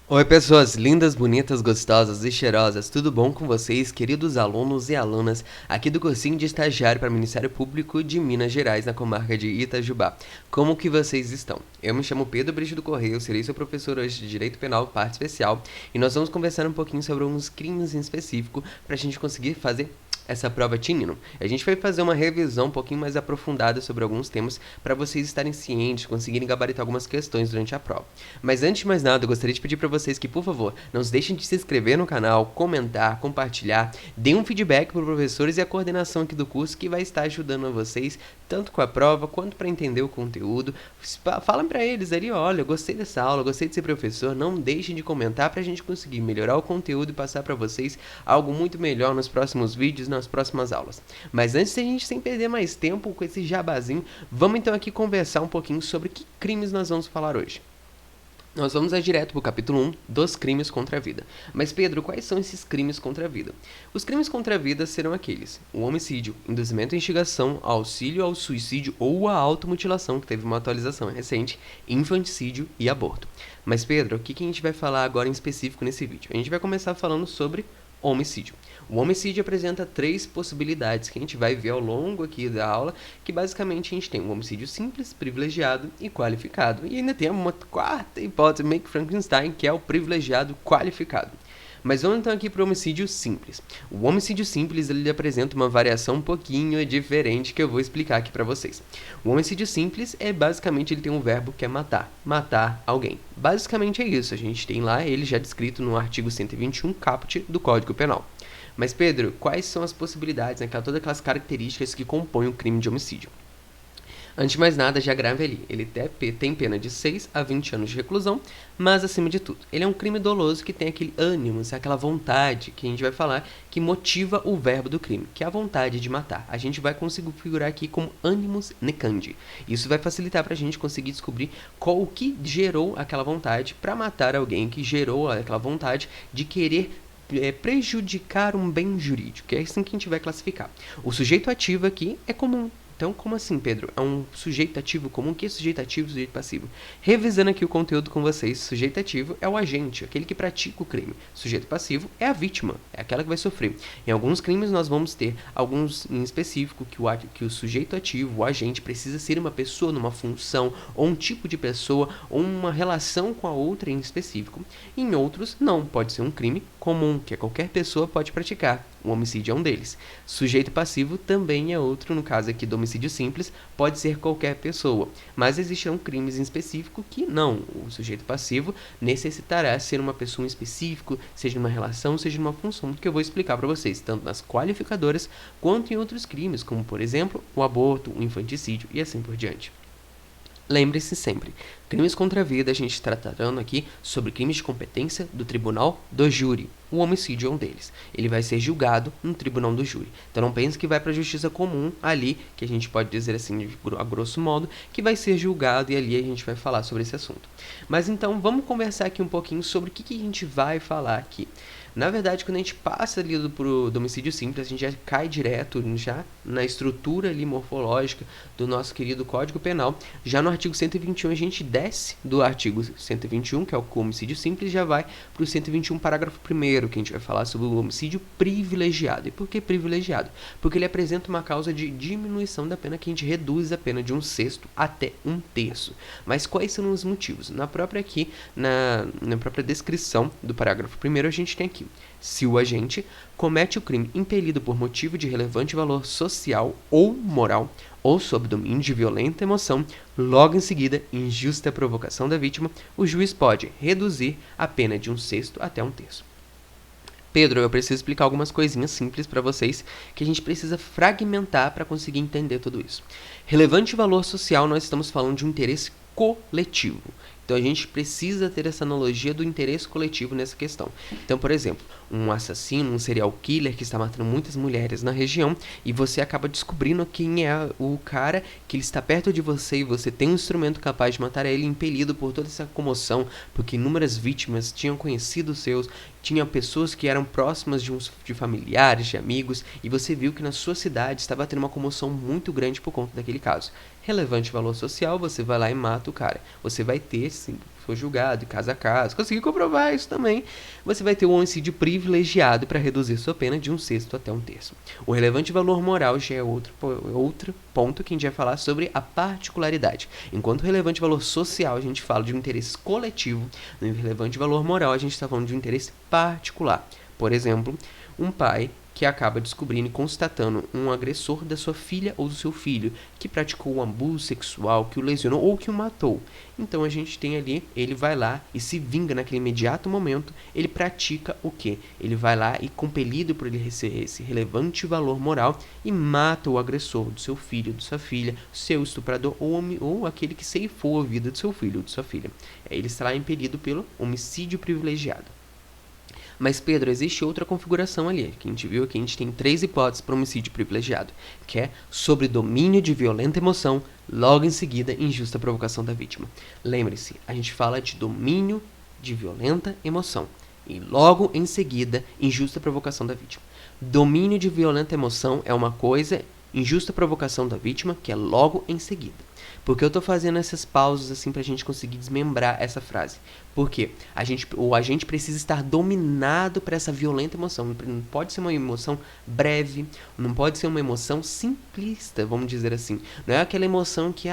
Oi, pessoas lindas, bonitas, gostosas e cheirosas, tudo bom com vocês, queridos alunos e alunas aqui do cursinho de estagiário para o Ministério Público de Minas Gerais, na comarca de Itajubá? Como que vocês estão? Eu me chamo Pedro Brígido Correia, serei seu professor hoje de Direito Penal, parte especial, e nós vamos conversar um pouquinho sobre alguns crimes em específico para a gente conseguir fazer essa prova Tinino. A gente vai fazer uma revisão um pouquinho mais aprofundada sobre alguns temas para vocês estarem cientes, conseguirem gabaritar algumas questões durante a prova. Mas antes de mais nada, eu gostaria de pedir para vocês que, por favor, não deixem de se inscrever no canal, comentar, compartilhar, deem um feedback para os professores e a coordenação aqui do curso que vai estar ajudando a vocês, tanto com a prova quanto para entender o conteúdo. Falem para eles ali, olha, eu gostei dessa aula, gostei de ser professor, não deixem de comentar para a gente conseguir melhorar o conteúdo e passar para vocês algo muito melhor nos próximos vídeos, nas próximas aulas. Mas antes de a gente sem perder mais tempo com esse jabazinho, vamos então aqui conversar um pouquinho sobre que crimes nós vamos falar hoje. Nós vamos direto para o capítulo 1 dos crimes contra a vida. Mas Pedro, quais são esses crimes contra a vida? Os crimes contra a vida serão aqueles: o homicídio, induzimento à instigação, auxílio ao suicídio ou à automutilação, que teve uma atualização recente, infanticídio e aborto. Mas Pedro, o que a gente vai falar agora em específico nesse vídeo? A gente vai começar falando sobre homicídio. O homicídio apresenta três possibilidades que a gente vai ver ao longo aqui da aula, que basicamente a gente tem um homicídio simples, privilegiado e qualificado. E ainda tem uma quarta hipótese, meio que Frankenstein, que é o privilegiado qualificado. Mas vamos então aqui para o homicídio simples. O homicídio simples ele apresenta uma variação um pouquinho diferente que eu vou explicar aqui para vocês. O homicídio simples é basicamente ele tem um verbo que é matar, matar alguém. Basicamente é isso, a gente tem lá ele já descrito no artigo 121 caput do Código Penal. Mas Pedro, quais são as possibilidades, né, todas aquelas características que compõem o crime de homicídio? Antes de mais nada, já grave ali, ele tem pena de 6 a 20 anos de reclusão, mas acima de tudo, ele é um crime doloso que tem aquele ânimo, aquela vontade que a gente vai falar que motiva o verbo do crime, que é a vontade de matar. A gente vai conseguir figurar aqui como animus necandi. Isso vai facilitar para a gente conseguir descobrir qual o que gerou aquela vontade para matar alguém, que gerou aquela vontade de querer prejudicar um bem jurídico, que é assim que a gente vai classificar. O sujeito ativo aqui é comum. Então, como assim, Pedro? É um sujeito ativo comum? O que é sujeito ativo e sujeito passivo? Revisando aqui o conteúdo com vocês, sujeito ativo é o agente, aquele que pratica o crime. Sujeito passivo é a vítima, é aquela que vai sofrer. Em alguns crimes nós vamos ter alguns em específico que o sujeito ativo, o agente, precisa ser uma pessoa numa função, ou um tipo de pessoa, ou uma relação com a outra em específico. Em outros, não, pode ser um crime comum, que qualquer pessoa pode praticar. O homicídio é um deles. Sujeito passivo também é outro, no caso aqui do homicídio simples, pode ser qualquer pessoa. Mas existirão crimes em específico que não. O sujeito passivo necessitará ser uma pessoa em específico, seja numa relação, seja numa função, que eu vou explicar para vocês, tanto nas qualificadoras quanto em outros crimes, como por exemplo, o aborto, o infanticídio e assim por diante. Lembre-se sempre, crimes contra a vida a gente está tratando aqui sobre crimes de competência do tribunal do júri. O homicídio é um deles. Ele vai ser julgado no tribunal do júri. Então não pense que vai para a justiça comum ali, que a gente pode dizer assim, a grosso modo, que vai ser julgado e ali a gente vai falar sobre esse assunto. Mas então vamos conversar aqui um pouquinho sobre o que a gente vai falar aqui. Na verdade, quando a gente passa ali do homicídio simples, a gente já cai direto já na estrutura ali morfológica do nosso querido Código Penal. Já no artigo 121 a gente desce do artigo 121, que é o homicídio simples, já vai para o 121 parágrafo 1º, que a gente vai falar sobre o homicídio privilegiado. E por que privilegiado? Porque ele apresenta uma causa de diminuição da pena, que a gente reduz a pena de 1/6 até 1/3. Mas quais são os motivos? Na própria descrição do parágrafo 1º a gente tem aqui: se o agente comete o crime impelido por motivo de relevante valor social ou moral, ou sob domínio de violenta emoção, logo em seguida, em justa provocação da vítima, o juiz pode reduzir a pena de 1/6 até 1/3. Pedro, eu preciso explicar algumas coisinhas simples para vocês que a gente precisa fragmentar para conseguir entender tudo isso. Relevante valor social, nós estamos falando de um interesse coletivo. Então a gente precisa ter essa analogia do interesse coletivo nessa questão. Então, por exemplo, um assassino, um serial killer que está matando muitas mulheres na região e você acaba descobrindo quem é o cara, que ele está perto de você e você tem um instrumento capaz de matar ele, impelido por toda essa comoção, porque inúmeras vítimas tinham conhecidos seus, tinha pessoas que eram próximas de familiares, de amigos, e você viu que na sua cidade estava tendo uma comoção muito grande por conta daquele caso. Relevante valor social, você vai lá e mata o cara. Você vai ter, sim, for julgado, caso a caso, conseguir comprovar isso também, você vai ter o homicídio privilegiado para reduzir sua pena de 1/6 até 1/3. O relevante valor moral já é outro ponto que a gente vai falar sobre a particularidade. Enquanto o relevante valor social a gente fala de um interesse coletivo, no relevante valor moral a gente está falando de um interesse particular. Por exemplo, um pai que acaba descobrindo e constatando um agressor da sua filha ou do seu filho, que praticou um abuso sexual, que o lesionou ou que o matou. Então a gente tem ali, ele vai lá e se vinga naquele imediato momento, ele pratica o quê? Ele vai lá e, compelido por ele receber esse relevante valor moral, e mata o agressor do seu filho, de sua filha, seu estuprador ou aquele que ceifou a vida do seu filho ou de sua filha. Ele está lá impelido pelo homicídio privilegiado. Mas, Pedro, existe outra configuração ali, que a gente viu aqui, a gente tem 3 hipóteses para homicídio privilegiado, que é sobre domínio de violenta emoção, logo em seguida, injusta provocação da vítima. Lembre-se, a gente fala de domínio de violenta emoção, e logo em seguida, injusta provocação da vítima. Domínio de violenta emoção é uma coisa, injusta provocação da vítima, que é logo em seguida. Por que eu estou fazendo essas pausas assim para a gente conseguir desmembrar essa frase? Porque a gente precisa estar dominado por essa violenta emoção. Não pode ser uma emoção breve, não pode ser uma emoção simplista, vamos dizer assim. Não é aquela emoção que,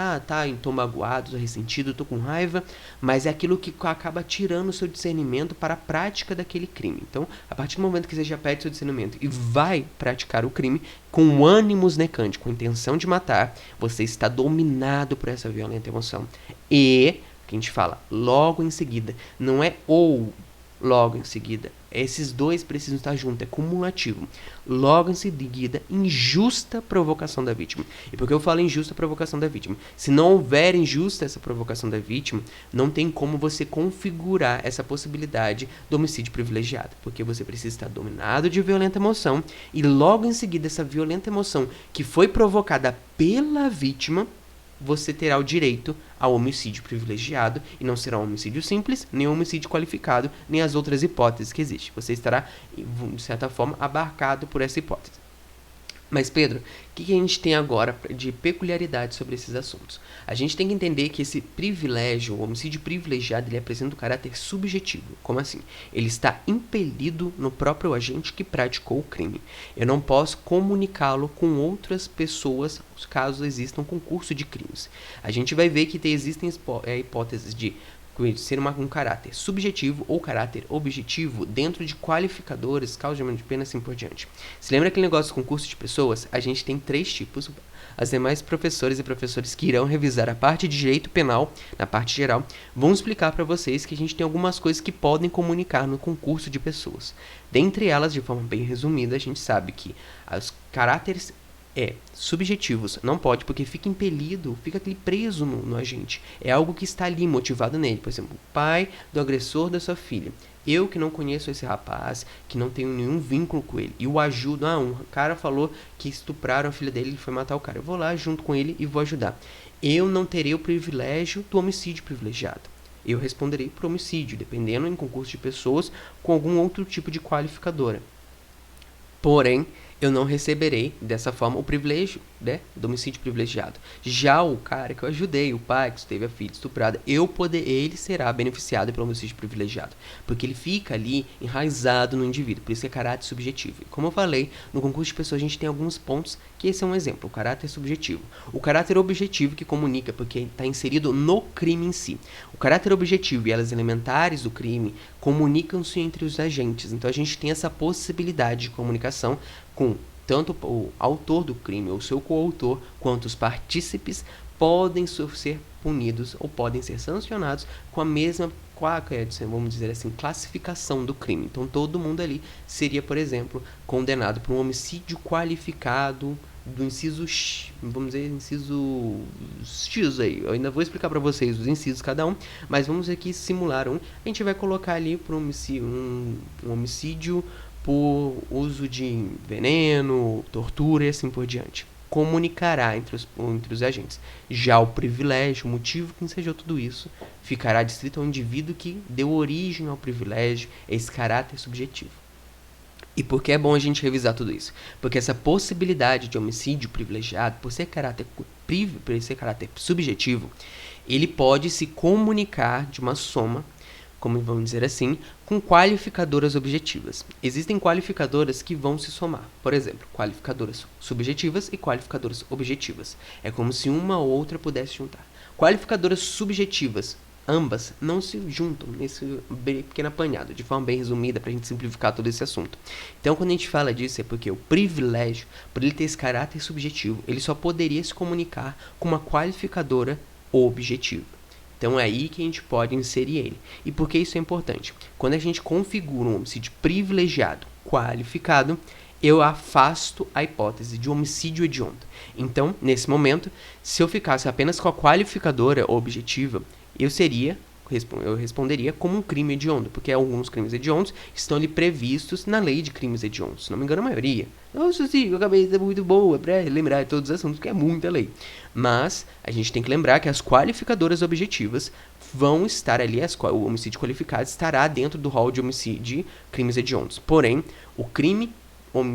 tô magoado, tô ressentido, tô com raiva, mas é aquilo que acaba tirando o seu discernimento para a prática daquele crime. Então, a partir do momento que você já perde seu discernimento e vai praticar o crime com ânimos necante, com intenção de matar, você está dominado por essa violenta emoção. E que a gente fala logo em seguida, não é ou logo em seguida, esses dois precisam estar juntos, é cumulativo. Logo em seguida, injusta provocação da vítima. E por que eu falo injusta provocação da vítima? Se não houver injusta essa provocação da vítima, não tem como você configurar essa possibilidade do homicídio privilegiado, porque você precisa estar dominado de violenta emoção e logo em seguida essa violenta emoção que foi provocada pela vítima, você terá o direito ao homicídio privilegiado, e não será um homicídio simples, nem um homicídio qualificado, nem as outras hipóteses que existem. Você estará, de certa forma, abarcado por essa hipótese. Mas, Pedro, o que a gente tem agora de peculiaridade sobre esses assuntos? A gente tem que entender que esse privilégio, o homicídio privilegiado, ele apresenta um caráter subjetivo. Como assim? Ele está impelido no próprio agente que praticou o crime. Eu não posso comunicá-lo com outras pessoas, caso exista um concurso de crimes. A gente vai ver que existem hipóteses de ser um caráter subjetivo ou caráter objetivo dentro de qualificadores, causa de pena, assim por diante. Se lembra aquele negócio do concurso de pessoas? A gente tem 3 tipos. As demais professores e professores que irão revisar a parte de direito penal, na parte geral, vão explicar para vocês que a gente tem algumas coisas que podem comunicar no concurso de pessoas. Dentre elas, de forma bem resumida, a gente sabe que os caráteres subjetivos, não pode, porque fica impelido, fica ali preso no agente. É algo que está ali, motivado nele. Por exemplo, o pai do agressor da sua filha. Eu que não conheço esse rapaz, que não tenho nenhum vínculo com ele, e o ajudo. Um cara falou que estupraram a filha dele, ele foi matar o cara. Eu vou lá junto com ele e vou ajudar. Eu não terei o privilégio do homicídio privilegiado. Eu responderei por homicídio, dependendo em concurso de pessoas, com algum outro tipo de qualificadora. Porém, eu não receberei, dessa forma, o privilégio, do homicídio privilegiado. Já o cara que eu ajudei, o pai que teve a filha estuprada, ele será beneficiado pelo homicídio privilegiado, porque ele fica ali enraizado no indivíduo, por isso que é caráter subjetivo. E como eu falei, no concurso de pessoas a gente tem alguns pontos, que esse é um exemplo, o caráter subjetivo. O caráter objetivo que comunica, porque está inserido no crime em si. O caráter objetivo e elas elementares do crime comunicam-se entre os agentes, então a gente tem essa possibilidade de comunicação com tanto o autor do crime ou seu coautor, quanto os partícipes podem ser punidos ou podem ser sancionados com a mesma, vamos dizer assim, classificação do crime. Então todo mundo ali seria, por exemplo, condenado por um homicídio qualificado do inciso X, vamos dizer, inciso X aí. Eu ainda vou explicar para vocês os incisos cada um, mas vamos aqui simular um. A gente vai colocar ali para um homicídio por uso de veneno, tortura e assim por diante. Comunicará entre os agentes. Já o privilégio, o motivo que ensejou tudo isso, ficará distrito ao indivíduo que deu origem ao privilégio, esse caráter subjetivo. E por que é bom a gente revisar tudo isso? Porque essa possibilidade de homicídio privilegiado, por ser caráter por esse caráter subjetivo, ele pode se comunicar de uma soma, como vamos dizer assim, com qualificadoras objetivas. Existem qualificadoras que vão se somar. Por exemplo, qualificadoras subjetivas e qualificadoras objetivas. É como se uma ou outra pudesse juntar. Qualificadoras subjetivas, ambas não se juntam nesse pequeno apanhado, de forma bem resumida, para a gente simplificar todo esse assunto. Então, quando a gente fala disso, é porque o privilégio, por ele ter esse caráter subjetivo, ele só poderia se comunicar com uma qualificadora objetiva. Então é aí que a gente pode inserir ele. E por que isso é importante? Quando a gente configura um homicídio privilegiado qualificado, eu afasto a hipótese de homicídio hediondo. Então, nesse momento, se eu ficasse apenas com a qualificadora objetiva, eu responderia como um crime hediondo, porque alguns crimes hediondos estão ali previstos na lei de crimes hediondos. Se não me engano, a maioria. Nossa, sim, eu acabei de ser muito boa para lembrar de todos os assuntos, porque é muita lei. Mas a gente tem que lembrar que as qualificadoras objetivas vão estar ali, o homicídio qualificado estará dentro do rol de homicídio de crimes hediondos. Porém, o crime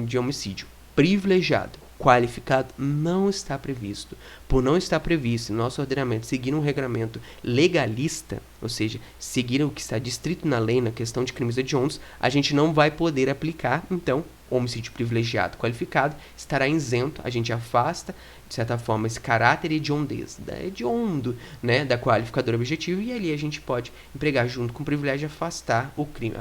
de homicídio privilegiado qualificado não está previsto. Por não estar previsto em nosso ordenamento seguir um regramento legalista, ou seja, seguir o que está descrito na lei na questão de crimes hediondos, a gente não vai poder aplicar, então, o homicídio privilegiado qualificado estará isento, a gente afasta, de certa forma, esse caráter hediondo, né, da qualificadora objetiva, e ali a gente pode empregar junto com o privilégio afastar o crime,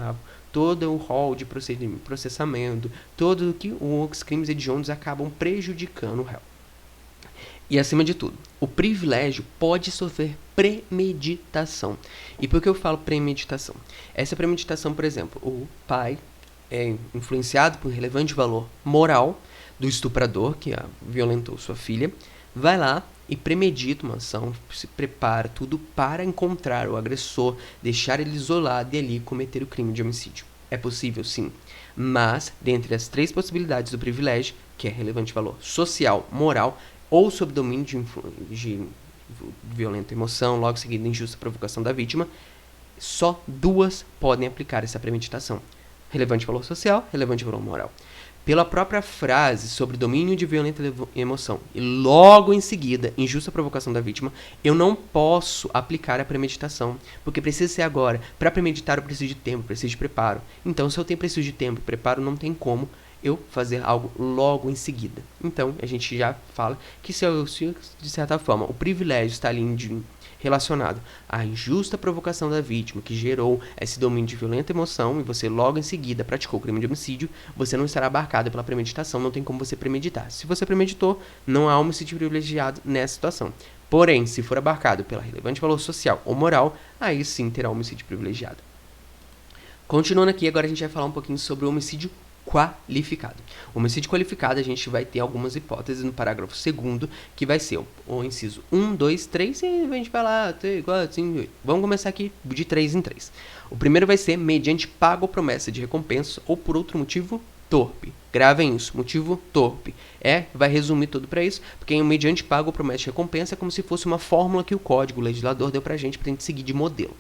todo o rol de processamento, todo o que os crimes hediondos acabam prejudicando o réu. E acima de tudo, o privilégio pode sofrer premeditação. E por que eu falo premeditação? Essa premeditação, por exemplo, o pai é influenciado por relevante valor moral do estuprador que violentou sua filha, vai lá e premedita uma ação, se prepara tudo para encontrar o agressor, deixar ele isolado e ali cometer o crime de homicídio. É possível, sim, mas dentre as 3 possibilidades do privilégio, que é relevante valor social, moral ou sob domínio de violenta emoção, logo seguida injusta provocação da vítima, só 2 podem aplicar essa premeditação. Relevante valor social, relevante valor moral. Pela própria frase sobre domínio de violenta emoção e logo em seguida injusta provocação da vítima, eu não posso aplicar a premeditação, porque precisa ser agora. Para premeditar eu preciso de tempo, preciso de preparo. Então, se eu tenho preciso de tempo e preparo, não tem como eu fazer algo logo em seguida. Então, a gente já fala que se de certa forma o privilégio está ali relacionado à injusta provocação da vítima, que gerou esse domínio de violenta emoção, e você logo em seguida praticou o crime de homicídio, você não estará abarcado pela premeditação, não tem como você premeditar. Se você premeditou, não há homicídio privilegiado nessa situação. Porém, se for abarcado pela relevante valor social ou moral, aí sim terá homicídio privilegiado. Continuando aqui, agora a gente vai falar um pouquinho sobre o homicídio qualificado. O homicídio qualificado, a gente vai ter algumas hipóteses no parágrafo 2º, que vai ser o inciso 1, 2, 3, e a gente vai lá, 3, 4, 5, 8. Vamos começar aqui de 3 em 3. O primeiro vai ser mediante pago ou promessa de recompensa ou por outro motivo torpe. Gravem isso, motivo torpe. Vai resumir tudo para isso, porque mediante pago ou promessa de recompensa é como se fosse uma fórmula que o legislador deu pra gente seguir de modelo.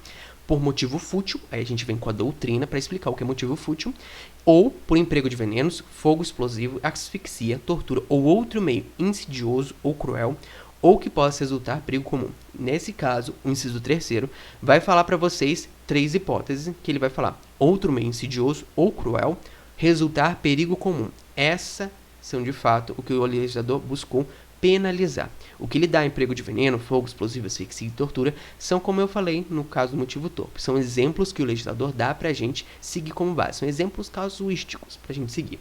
Por motivo fútil, aí a gente vem com a doutrina para explicar o que é motivo fútil, ou por emprego de venenos, fogo explosivo, asfixia, tortura ou outro meio insidioso ou cruel, ou que possa resultar perigo comum. Nesse caso, o inciso 3º vai falar para vocês 3 hipóteses, que ele vai falar outro meio insidioso ou cruel, resultar perigo comum. Essas são de fato o que o legislador buscou penalizar. O que lhe dá emprego de veneno, fogo explosivo, asfixia e tortura são, como eu falei, no caso do motivo torpe. São exemplos que o legislador dá pra gente seguir como base. São exemplos casuísticos pra gente seguir.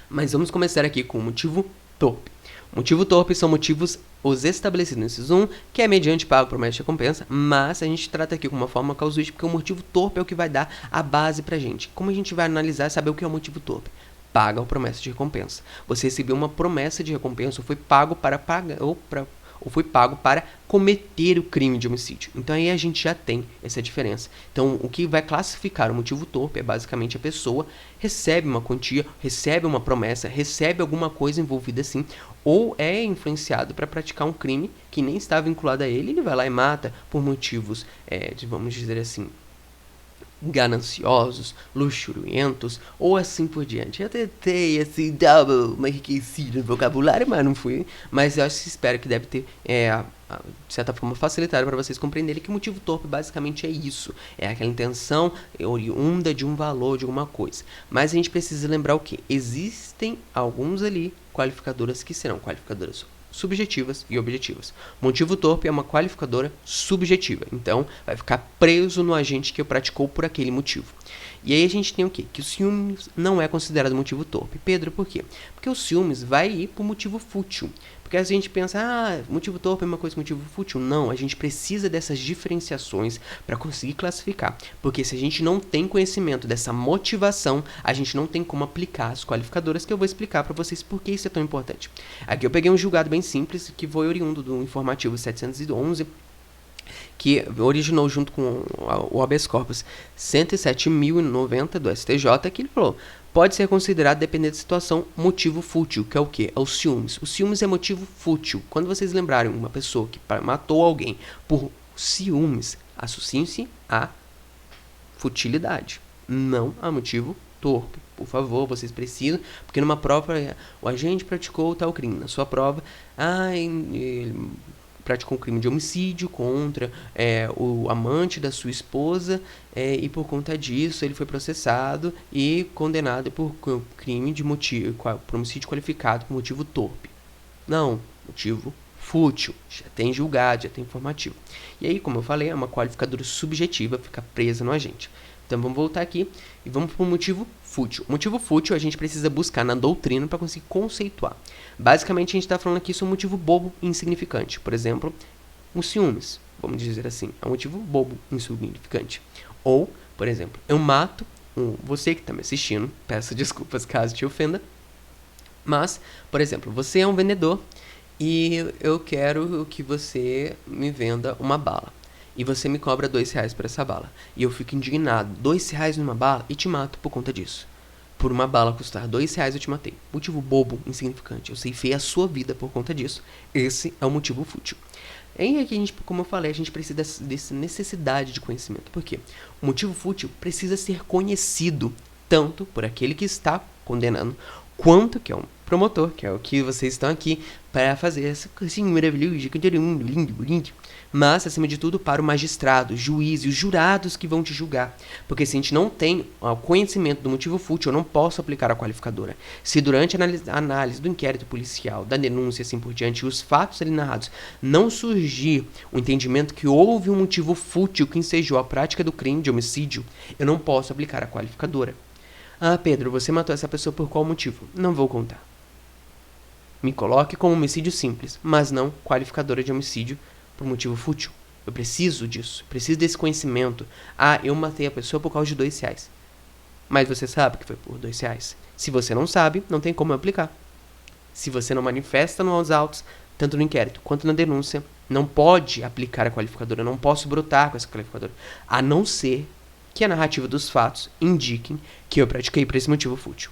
Mas vamos começar aqui com o motivo torpe. O motivo torpe são motivos os estabelecidos no inciso 1, que é mediante pago, promessa e recompensa, mas a gente trata aqui com uma forma casuística, porque o motivo torpe é o que vai dar a base pra gente. Como a gente vai analisar e saber o que é o motivo torpe? Paga ou promessa de recompensa. Você recebeu uma promessa de recompensa ou foi pago para pagar ou foi pago para cometer o crime de homicídio. Então aí a gente já tem essa diferença. Então o que vai classificar o motivo torpe é basicamente a pessoa recebe uma quantia, recebe uma promessa, recebe alguma coisa envolvida assim, ou é influenciado para praticar um crime que nem está vinculado a ele, ele vai lá e mata por motivos, vamos dizer assim, gananciosos, luxurientos ou assim por diante. Eu tentei assim dar uma enriquecida no vocabulário, mas não fui. Mas eu espero que deve ter de certa forma facilitado para vocês compreenderem que o motivo torpe basicamente é isso, é aquela intenção oriunda de um valor, de alguma coisa. Mas a gente precisa lembrar o que? Existem alguns ali qualificadoras que serão qualificadoras subjetivas e objetivas. Motivo torpe é uma qualificadora subjetiva, então vai ficar preso no agente que praticou por aquele motivo. E aí a gente tem o quê? Que o ciúmes não é considerado motivo torpe. Pedro, por quê? Porque o ciúmes vai ir para o motivo fútil. Porque a gente pensa, motivo torpe é uma coisa, motivo fútil. Não, a gente precisa dessas diferenciações para conseguir classificar. Porque se a gente não tem conhecimento dessa motivação, a gente não tem como aplicar as qualificadoras, que eu vou explicar para vocês por que isso é tão importante. Aqui eu peguei um julgado bem simples, que foi oriundo do informativo 711, que originou junto com o habeas corpus 107.090 do STJ, que ele falou: pode ser considerado, dependendo da situação, motivo fútil, que é o quê? É o ciúmes. O ciúmes é motivo fútil. Quando vocês lembrarem uma pessoa que matou alguém por ciúmes, associem-se à futilidade, não a motivo torpe. Por favor, vocês precisam, porque numa prova o agente praticou tal crime. Na sua prova, ele praticou um crime de homicídio contra o amante da sua esposa, e por conta disso ele foi processado e condenado por crime de por homicídio qualificado por motivo torpe. Não, motivo fútil, já tem julgado, já tem informativo. E aí, como eu falei, é uma qualificadora subjetiva, fica presa no agente. Então vamos voltar aqui e vamos para o motivo fútil. O motivo fútil a gente precisa buscar na doutrina para conseguir conceituar. Basicamente a gente está falando aqui sobre um motivo bobo e insignificante. Por exemplo, o ciúmes, vamos dizer assim, é um motivo bobo e insignificante. Ou, por exemplo, eu mato você que está me assistindo, peço desculpas caso te ofenda, mas, por exemplo, você é um vendedor e eu quero que você me venda uma bala. E você me cobra R$2 por essa bala. E eu fico indignado. R$2 numa bala e te mato por conta disso. Por uma bala custar R$2 eu te matei. Motivo bobo, insignificante. Eu ceifei a sua vida por conta disso. Esse é o motivo fútil. E aqui, como eu falei, a gente precisa dessa necessidade de conhecimento. Por quê? O motivo fútil precisa ser conhecido tanto por aquele que está condenando, quanto que é um promotor, que é o que vocês estão aqui para fazer essa coisinha maravilhosa, que todo mundo lindo, mas, acima de tudo, para o magistrado, o juiz e os jurados que vão te julgar. Porque se a gente não tem o conhecimento do motivo fútil, eu não posso aplicar a qualificadora. Se durante a análise do inquérito policial, da denúncia, assim por diante, os fatos ali narrados, não surgir o entendimento que houve um motivo fútil que ensejou a prática do crime de homicídio, eu não posso aplicar a qualificadora. Pedro, você matou essa pessoa por qual motivo? Não vou contar. Me coloque como homicídio simples, mas não qualificadora de homicídio por motivo fútil. Eu preciso disso, preciso desse conhecimento. Eu matei a pessoa por causa de R$2. Mas você sabe que foi por R$2. Se você não sabe, não tem como aplicar. Se você não manifesta nos autos, tanto no inquérito quanto na denúncia, não pode aplicar a qualificadora, eu não posso brotar com essa qualificadora, a não ser que a narrativa dos fatos indiquem que eu pratiquei por esse motivo fútil.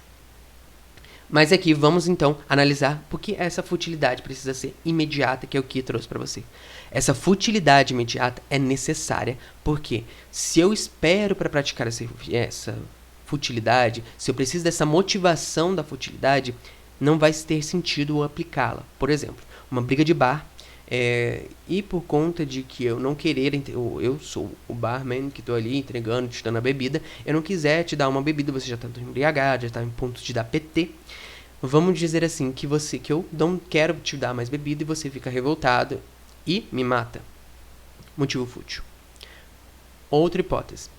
Mas aqui vamos então analisar por que essa futilidade precisa ser imediata, que é o que eu trouxe para você. Essa futilidade imediata é necessária porque se eu espero para praticar essa futilidade, se eu preciso dessa motivação da futilidade, não vai ter sentido aplicá-la. Por exemplo, uma briga de bar, e por conta de que eu não querer, eu sou o barman que estou ali entregando, te dando a bebida, eu não quiser te dar uma bebida, você já está embriagado, já está em ponto de dar PT. Vamos dizer assim, que eu não quero te dar mais bebida e você fica revoltado e me mata. Motivo fútil. Outra hipótese.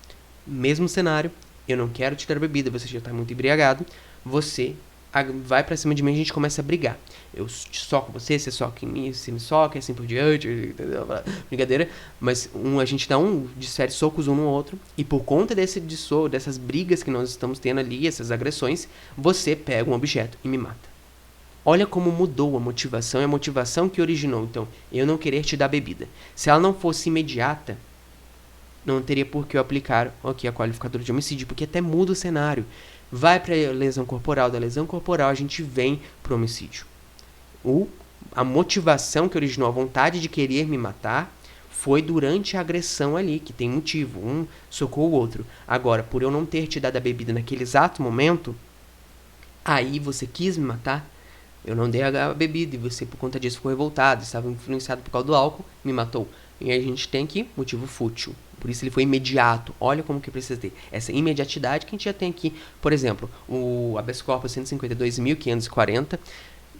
Mesmo cenário, eu não quero te dar bebida, você já está muito embriagado, você vai pra cima de mim e a gente começa a brigar. Eu soco você soca em mim, você me soca, assim por diante, entendeu? Brincadeira. Mas a gente desfere socos um no outro, e por conta dessas brigas que nós estamos tendo ali, essas agressões, você pega um objeto e me mata. Olha como mudou a motivação, e a motivação que originou, então, eu não querer te dar bebida. Se ela não fosse imediata, não teria por que eu aplicar aqui a qualificadora de homicídio, porque até muda o cenário. Vai para a lesão corporal, da lesão corporal a gente vem para o homicídio. A motivação que originou a vontade de querer me matar foi durante a agressão ali, que tem motivo, um socou o outro. Agora, por eu não ter te dado a bebida naquele exato momento, aí você quis me matar, eu não dei a bebida e você por conta disso ficou revoltado, estava influenciado por causa do álcool, me matou. E aí a gente tem aqui motivo fútil. Por isso ele foi imediato. Olha como que precisa ter essa imediatidade que a gente já tem aqui. Por exemplo, o habeas corpus 152.540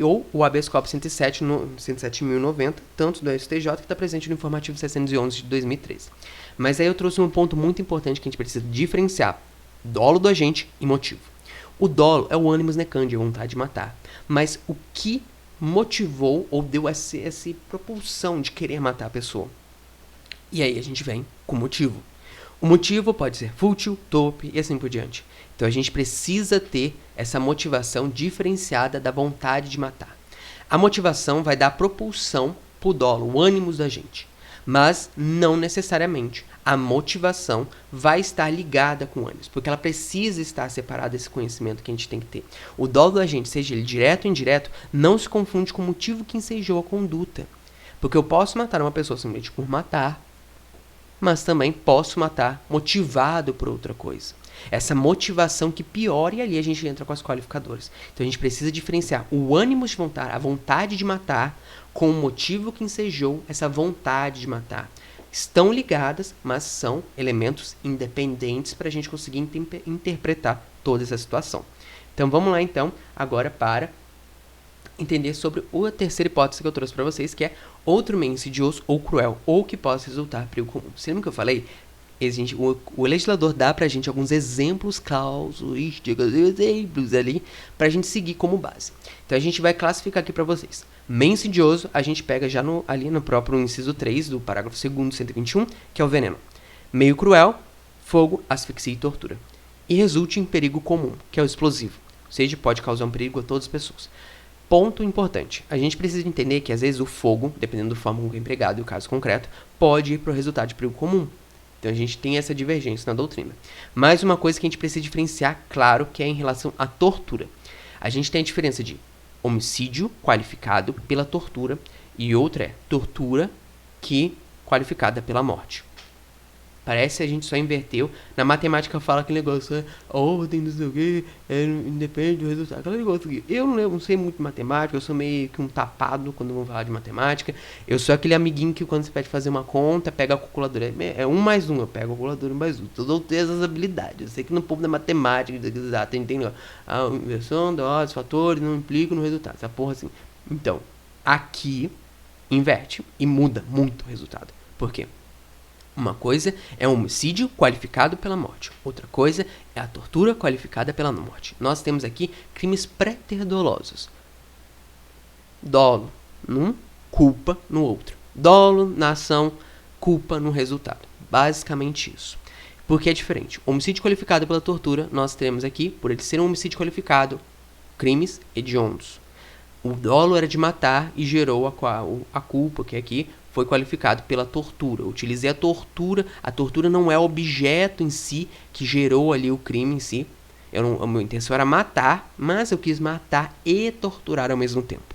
ou o habeas corpus 107.090, tanto do STJ, que está presente no informativo 611 de 2013. Mas aí eu trouxe um ponto muito importante que a gente precisa diferenciar: dolo do agente e motivo. O dolo é o ânimos necandi, a vontade de matar. Mas o que motivou ou deu essa propulsão de querer matar a pessoa? E aí a gente vem com o motivo. O motivo pode ser fútil, torpe e assim por diante. Então a gente precisa ter essa motivação diferenciada da vontade de matar. A motivação vai dar propulsão pro dolo, o ânimos da gente. Mas não necessariamente a motivação vai estar ligada com o ânimos, porque ela precisa estar separada desse conhecimento que a gente tem que ter. O dolo da gente, seja ele direto ou indireto, não se confunde com o motivo que ensejou a conduta. Porque eu posso matar uma pessoa simplesmente por matar, mas também posso matar motivado por outra coisa. Essa motivação que piora, e ali a gente entra com as qualificadoras. Então a gente precisa diferenciar o ânimo de matar, a vontade de matar, com o motivo que ensejou essa vontade de matar. Estão ligadas, mas são elementos independentes para a gente conseguir interpretar toda essa situação. Então vamos lá então agora para entender sobre a terceira hipótese que eu trouxe para vocês, que é outro meio insidioso ou cruel, ou que possa resultar perigo comum. Você lembra que eu falei? O legislador dá pra gente alguns exemplos casuísticos, exemplos ali, pra gente seguir como base. Então a gente vai classificar aqui pra vocês. Meio insidioso, a gente pega já ali no próprio inciso 3 do parágrafo 2º, 121, que é o veneno. Meio cruel, fogo, asfixia e tortura. E resulte em perigo comum, que é o explosivo. Ou seja, pode causar um perigo a todas as pessoas. Ponto importante, a gente precisa entender que às vezes o fogo, dependendo da forma como é empregado e o caso concreto, pode ir para o resultado de perigo comum. Então a gente tem essa divergência na doutrina. Mais uma coisa que a gente precisa diferenciar, claro, que é em relação à tortura. A gente tem a diferença de homicídio qualificado pela tortura e outra é tortura qualificada pela morte. Parece que a gente só inverteu. Na matemática fala aquele negócio, a ordem, não sei o que, independe do resultado. Aquele negócio aqui. Eu não sei muito de matemática, eu sou meio que um tapado quando vamos falar de matemática. Eu sou aquele amiguinho que quando você pede fazer uma conta, pega a calculadora. É 1 mais 1, eu pego a calculadora 1 mais 1. Eu dou todas as habilidades. Eu sei que no povo da matemática, tem a inversão, doses, fatores, não implica no resultado. Essa porra assim. Então, aqui, inverte e muda muito o resultado. Por quê? Uma coisa é um homicídio qualificado pela morte. Outra coisa é a tortura qualificada pela morte. Nós temos aqui crimes pré-dolosos. Dolo num, culpa no outro. Dolo na ação, culpa no resultado. Basicamente isso. Porque é diferente. O homicídio qualificado pela tortura, nós temos aqui, por ele ser um homicídio qualificado, crimes hediondos. O dolo era de matar e gerou a culpa, que aqui foi qualificado pela tortura. Eu utilizei a tortura. A tortura não é o objeto em si que gerou ali o crime em si. A minha intenção era matar, mas eu quis matar e torturar ao mesmo tempo.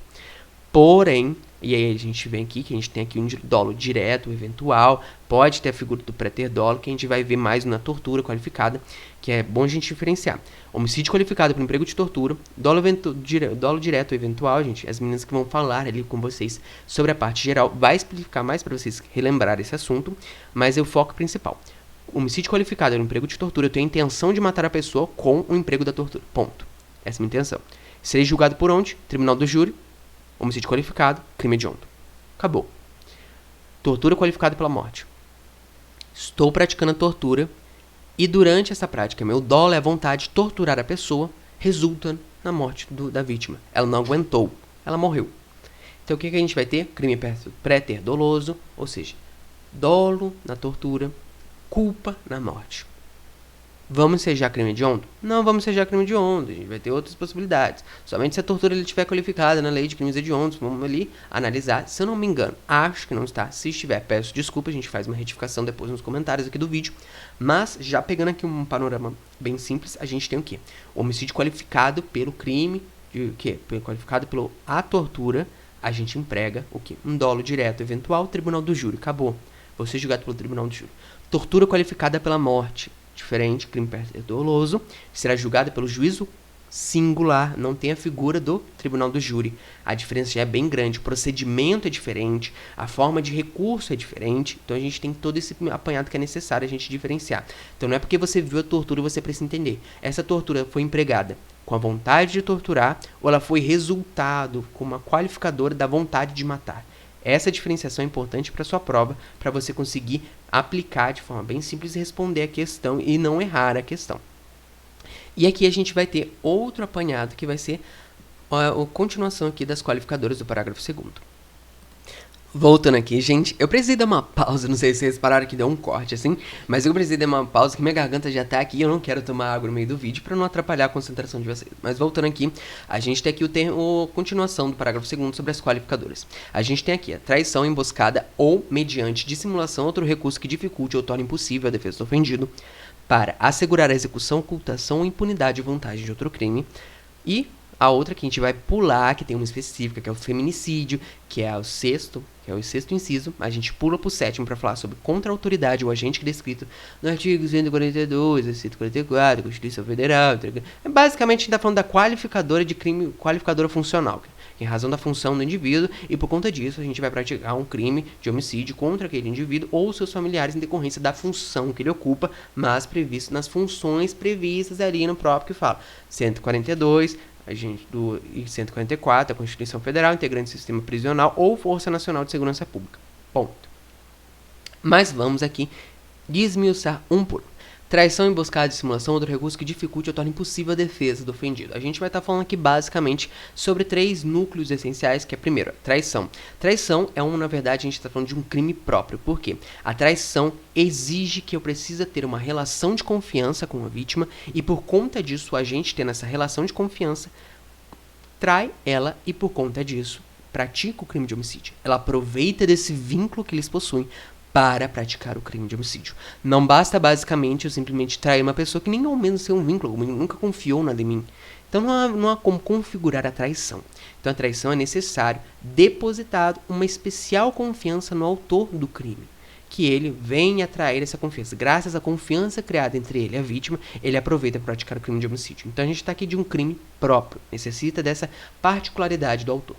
Porém, e aí a gente vem aqui, que a gente tem aqui um dolo direto, eventual, pode ter a figura do préter dolo, que a gente vai ver mais na tortura qualificada, que é bom a gente diferenciar. Homicídio qualificado por emprego de tortura, dolo direto eventual, gente, as meninas que vão falar ali com vocês sobre a parte geral, vai explicar mais para vocês relembrar esse assunto, mas é o foco principal. Homicídio qualificado por emprego de tortura, eu tenho a intenção de matar a pessoa com o emprego da tortura, ponto. Essa é a minha intenção. Serei julgado por onde? Tribunal do júri. Homicídio qualificado, crime hediondo. Acabou. Tortura qualificada pela morte. Estou praticando a tortura e durante essa prática, meu dolo é a vontade de torturar a pessoa, resulta na morte da vítima. Ela não aguentou, ela morreu. Então o que a gente vai ter? Crime préter doloso, ou seja, dolo na tortura, culpa na morte. Vamos ensejar crime hediondo? Não vamos ensejar crime hediondo, a gente vai ter outras possibilidades. Somente se a tortura ele estiver qualificada na lei de crimes hediondos, vamos ali analisar. Se eu não me engano, acho que não está. Se estiver, peço desculpa, a gente faz uma retificação depois nos comentários aqui do vídeo. Mas, já pegando aqui um panorama bem simples, a gente tem o quê? O homicídio qualificado pelo crime, qualificado pela tortura, a gente emprega o quê? Um dolo direto eventual, tribunal do júri, acabou. você julgado pelo tribunal de júri. Tortura qualificada pela morte, diferente, crime doloso, será julgada pelo juízo singular, não tem a figura do tribunal do júri. A diferença já é bem grande, o procedimento é diferente, a forma de recurso é diferente, então a gente tem todo esse apanhado que é necessário a gente diferenciar. Então não é porque você viu a tortura você precisa entender. Essa tortura foi empregada com a vontade de torturar ou ela foi resultado com uma qualificadora da vontade de matar. Essa diferenciação é importante para sua prova, para você conseguir aplicar de forma bem simples e responder a questão e não errar a questão. E aqui a gente vai ter outro apanhado que vai ser a continuação aqui das qualificadoras do parágrafo 2º. Voltando aqui, gente, eu precisei dar uma pausa, não sei se vocês repararam que deu um corte assim, mas eu precisei dar uma pausa que minha garganta já tá aqui e eu não quero tomar água no meio do vídeo para não atrapalhar a concentração de vocês. Mas voltando aqui, a gente tem aqui a continuação do parágrafo 2º sobre as qualificadoras. A gente tem aqui a traição, emboscada ou mediante dissimulação, outro recurso que dificulte ou torne impossível a defesa do ofendido, para assegurar a execução, ocultação ou impunidade de vantagem de outro crime. E a outra que a gente vai pular, que tem uma específica, que é o feminicídio, que é o sexto inciso. A gente pula pro 7º para falar sobre contra a autoridade ou agente que é descrito no artigo 142, 144, Constituição Federal. Basicamente, a gente está falando da qualificadora de crime, qualificadora funcional, em razão da função do indivíduo, e por conta disso a gente vai praticar um crime de homicídio contra aquele indivíduo ou seus familiares em decorrência da função que ele ocupa, mas previsto nas funções previstas ali no próprio que fala 142, e 144, a Constituição Federal, integrante do sistema prisional ou Força Nacional de Segurança Pública. Ponto. Mas vamos aqui desmiuçar um por um. Traição, emboscada, dissimulação, outro recurso que dificulte ou torne impossível a defesa do ofendido. A gente vai estar falando aqui basicamente sobre 3 núcleos essenciais, que é primeiro, traição. Traição é na verdade, a gente está falando de um crime próprio. Por quê? A traição exige que eu precisa ter uma relação de confiança com a vítima e por conta disso, o agente tendo essa relação de confiança, trai ela e por conta disso, pratica o crime de homicídio. Ela aproveita desse vínculo que eles possuem para praticar o crime de homicídio. Não basta basicamente eu simplesmente trair uma pessoa que nem ao menos tem um vínculo, nunca confiou nada em mim. Então não há como configurar a traição. Então a traição é necessário depositar uma especial confiança no autor do crime, que ele venha atrair essa confiança. Graças à confiança criada entre ele e a vítima, ele aproveita para praticar o crime de homicídio. Então a gente está aqui de um crime próprio, necessita dessa particularidade do autor.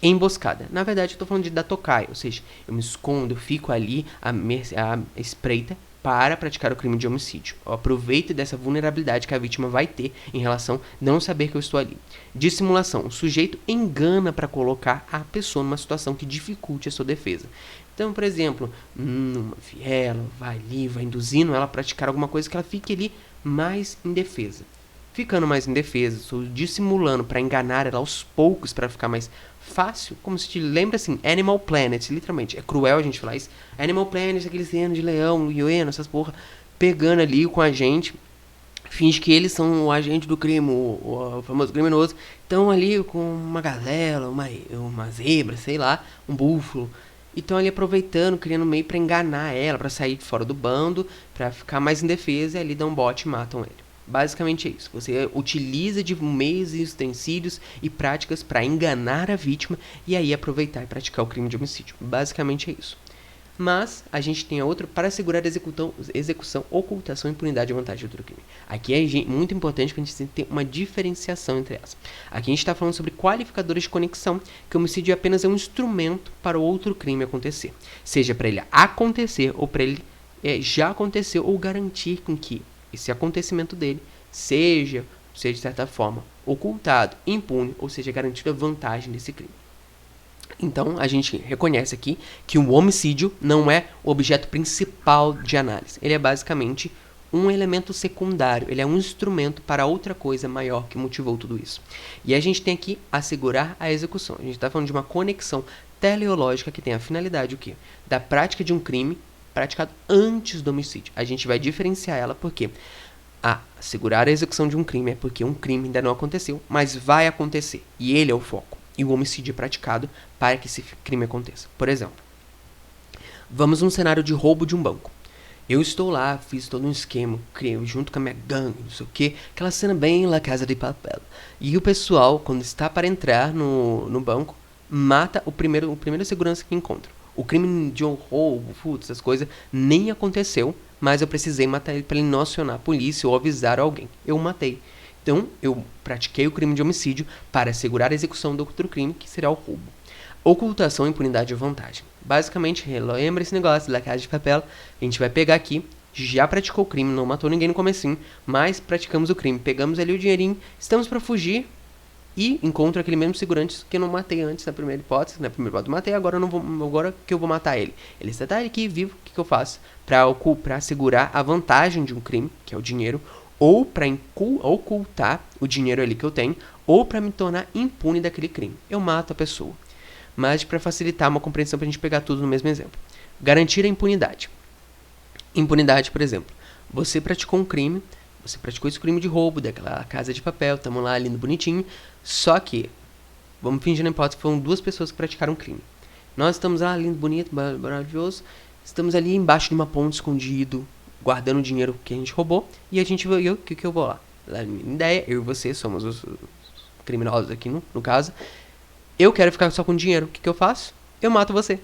Emboscada. Na verdade, eu estou falando da tocaia, ou seja, eu me escondo, eu fico ali à espreita para praticar o crime de homicídio. Eu aproveito dessa vulnerabilidade que a vítima vai ter em relação a não saber que eu estou ali. Dissimulação. O sujeito engana para colocar a pessoa numa situação que dificulte a sua defesa. Então, por exemplo, uma ela vai ali, vai induzindo ela a praticar alguma coisa que ela fique ali mais indefesa. Ficando mais indefesa, estou dissimulando para enganar ela aos poucos para ficar mais fácil, como se te lembra assim, Animal Planet, literalmente, é cruel a gente falar isso, Animal Planet, aqueles cenas de leão, hiena, essas porra, pegando ali com a gente, finge que eles são o agente do crime, o famoso criminoso, estão ali com uma gazela, uma zebra, sei lá, um búfalo, e estão ali aproveitando, criando meio para enganar ela, para sair de fora do bando, para ficar mais indefesa, e ali dão um bote e matam ele. Basicamente é isso. Você utiliza de meios e utensílios e práticas para enganar a vítima e aí aproveitar e praticar o crime de homicídio. Basicamente é isso. Mas a gente tem a outra para assegurar a execução, ocultação e impunidade de vantagem de outro crime. Aqui é muito importante que a gente tenha uma diferenciação entre elas. Aqui a gente está falando sobre qualificadores de conexão, que o homicídio apenas é um instrumento para o outro crime acontecer. Seja para ele acontecer ou para ele já aconteceu ou garantir com que esse acontecimento dele seja de certa forma ocultado, impune, ou seja, garantida a vantagem desse crime. Então, a gente reconhece aqui que o homicídio não é o objeto principal de análise. Ele é basicamente um elemento secundário, ele é um instrumento para outra coisa maior que motivou tudo isso. E a gente tem aqui assegurar a execução. A gente está falando de uma conexão teleológica que tem a finalidade o quê? Da prática de um crime praticado antes do homicídio. A gente vai diferenciar ela porque assegurar a execução de um crime é porque um crime ainda não aconteceu, mas vai acontecer. E ele é o foco. E o homicídio é praticado para que esse crime aconteça. Por exemplo, vamos num cenário de roubo de um banco. Eu estou lá, fiz todo um esquema, junto com a minha gangue, não sei o que, aquela cena bem La Casa de Papel. E o pessoal, quando está para entrar no banco, mata o primeiro segurança que encontra. O crime de um roubo, furto, essas coisas, nem aconteceu, mas eu precisei matar ele para ele não acionar a polícia ou avisar alguém. Eu o matei. Então, eu pratiquei o crime de homicídio para assegurar a execução do outro crime, que será o roubo. Ocultação, impunidade e vantagem. Basicamente, lembra esse negócio da Casa de Papel? A gente vai pegar aqui, já praticou o crime, não matou ninguém no comecinho, mas praticamos o crime. Pegamos ali o dinheirinho, estamos para fugir e encontro aquele mesmo segurante que eu não matei antes na primeira hipótese. Na primeira hipótese eu matei, agora que eu vou matar ele. Ele está aqui vivo, o que eu faço? Para assegurar a vantagem de um crime, que é o dinheiro, ou para ocultar o dinheiro ali que eu tenho, ou para me tornar impune daquele crime. Eu mato a pessoa. Mas para facilitar uma compreensão para a gente pegar tudo no mesmo exemplo. Garantir a impunidade. Impunidade, por exemplo. Você praticou um crime, você praticou esse crime de roubo daquela Casa de Papel, estamos lá lindo, bonitinho, só que, vamos fingir na hipótese que foram 2 pessoas que praticaram um crime. Nós estamos lá, lindo, bonito, maravilhoso, estamos ali embaixo de uma ponte escondido, guardando o dinheiro que a gente roubou, e a gente vai, o que eu vou lá? A minha ideia, eu e você somos os criminosos aqui no caso. Eu quero ficar só com dinheiro. O que eu faço? Eu mato você.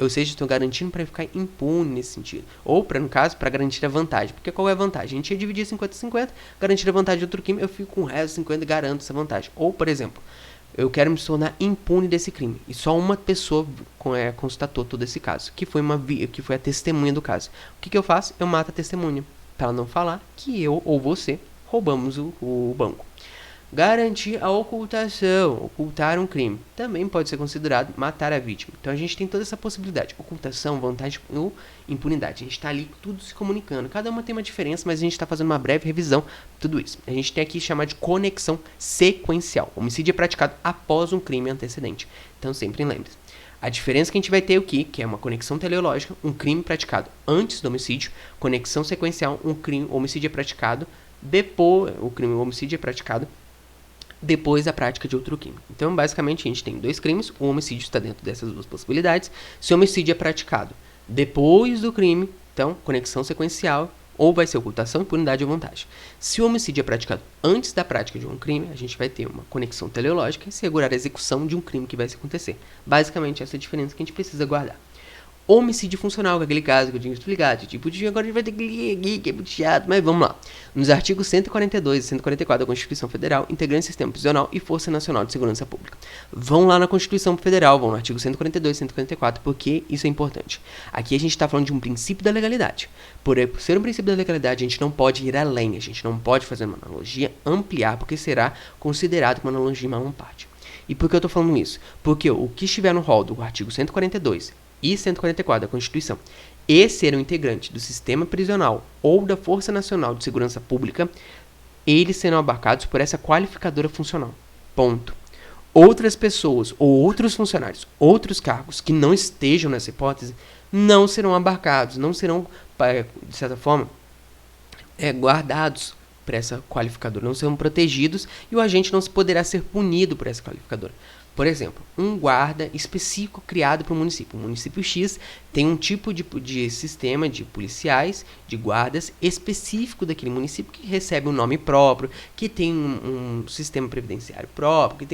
Ou seja, estou garantindo para ficar impune nesse sentido. Ou, no caso, para garantir a vantagem. Porque qual é a vantagem? A gente ia dividir 50-50, garantir a vantagem de outro crime, eu fico com o resto 50 e garanto essa vantagem. Ou, por exemplo, eu quero me tornar impune desse crime. E só uma pessoa constatou todo esse caso, que foi a testemunha do caso. O que eu faço? Eu mato a testemunha, para ela não falar que eu ou você roubamos o banco. Garantir a ocultação, ocultar um crime, também pode ser considerado matar a vítima. Então a gente tem toda essa possibilidade, ocultação, vantagem ou impunidade. A gente está ali tudo se comunicando, cada uma tem uma diferença, mas a gente está fazendo uma breve revisão de tudo isso. A gente tem aqui chamar de conexão sequencial. O homicídio é praticado após um crime antecedente. Então sempre lembre-se. A diferença que a gente vai ter aqui, que é uma conexão teleológica, um crime praticado antes do homicídio, conexão sequencial, o homicídio é praticado depois, o homicídio é praticado depois da prática de outro crime. Então, basicamente, a gente tem 2 crimes, o homicídio está dentro dessas 2 possibilidades. Se o homicídio é praticado depois do crime, então, conexão sequencial, ou vai ser ocultação, impunidade ou vantagem. Se o homicídio é praticado antes da prática de um crime, a gente vai ter uma conexão teleológica e segurar a execução de um crime que vai se acontecer. Basicamente, essa é a diferença que a gente precisa guardar. Homicídio funcional, que é aquele caso que eu tinha explicado. Tipo, agora a gente vai ter que ler aqui, que é muito chato, mas vamos lá. Nos artigos 142 e 144 da Constituição Federal, integrante do Sistema Prisional e Força Nacional de Segurança Pública. Vão lá na Constituição Federal, vão no artigo 142 e 144, porque isso é importante. Aqui a gente está falando de um princípio da legalidade. Por ser um princípio da legalidade, a gente não pode ir além, a gente não pode fazer uma analogia, ampliar, porque será considerado uma analogia mal parte. E por que eu estou falando isso? Porque o que estiver no rol do artigo 142 e 144 da Constituição, e ser um integrante do sistema prisional ou da Força Nacional de Segurança Pública, eles serão abarcados por essa qualificadora funcional. Ponto. Outras pessoas ou outros funcionários, outros cargos que não estejam nessa hipótese, não serão abarcados, não serão, de certa forma, guardados por essa qualificadora, não serão protegidos e o agente não poderá ser punido por essa qualificadora. Por exemplo, um guarda específico criado para o município. O município X tem um tipo de sistema de policiais, de guardas específico daquele município que recebe um nome próprio, que tem um sistema previdenciário próprio,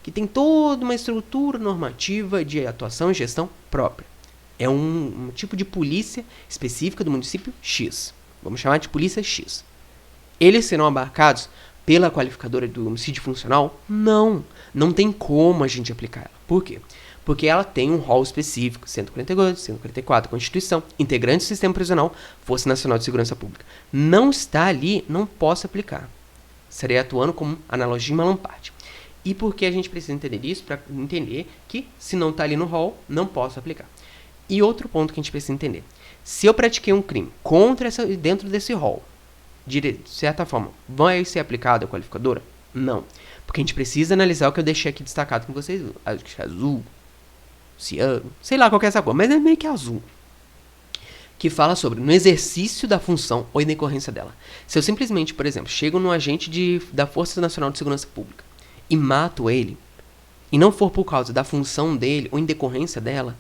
que tem toda uma estrutura normativa de atuação e gestão própria. É um tipo de polícia específica do município X. Vamos chamar de polícia X. Eles serão abarcados pela qualificadora do homicídio funcional? Não tem como a gente aplicar ela. Por quê? Porque ela tem um rol específico, 142, 144, Constituição, integrante do sistema prisional, Força Nacional de Segurança Pública. Não está ali, não posso aplicar. Estarei atuando como analogia malamparte. E por que a gente precisa entender isso? Para entender que, se não está ali no rol, não posso aplicar. E outro ponto que a gente precisa entender. Se eu pratiquei um crime dentro desse rol, de certa forma, vai ser aplicada a qualificadora? Não. Porque a gente precisa analisar o que eu deixei aqui destacado com vocês. Acho que é azul, ciano, sei lá qual que é essa cor, mas é meio que azul. Que fala sobre no exercício da função ou em decorrência dela. Se eu simplesmente, por exemplo, chego num agente da Força Nacional de Segurança Pública e mato ele, e não for por causa da função dele ou em decorrência dela,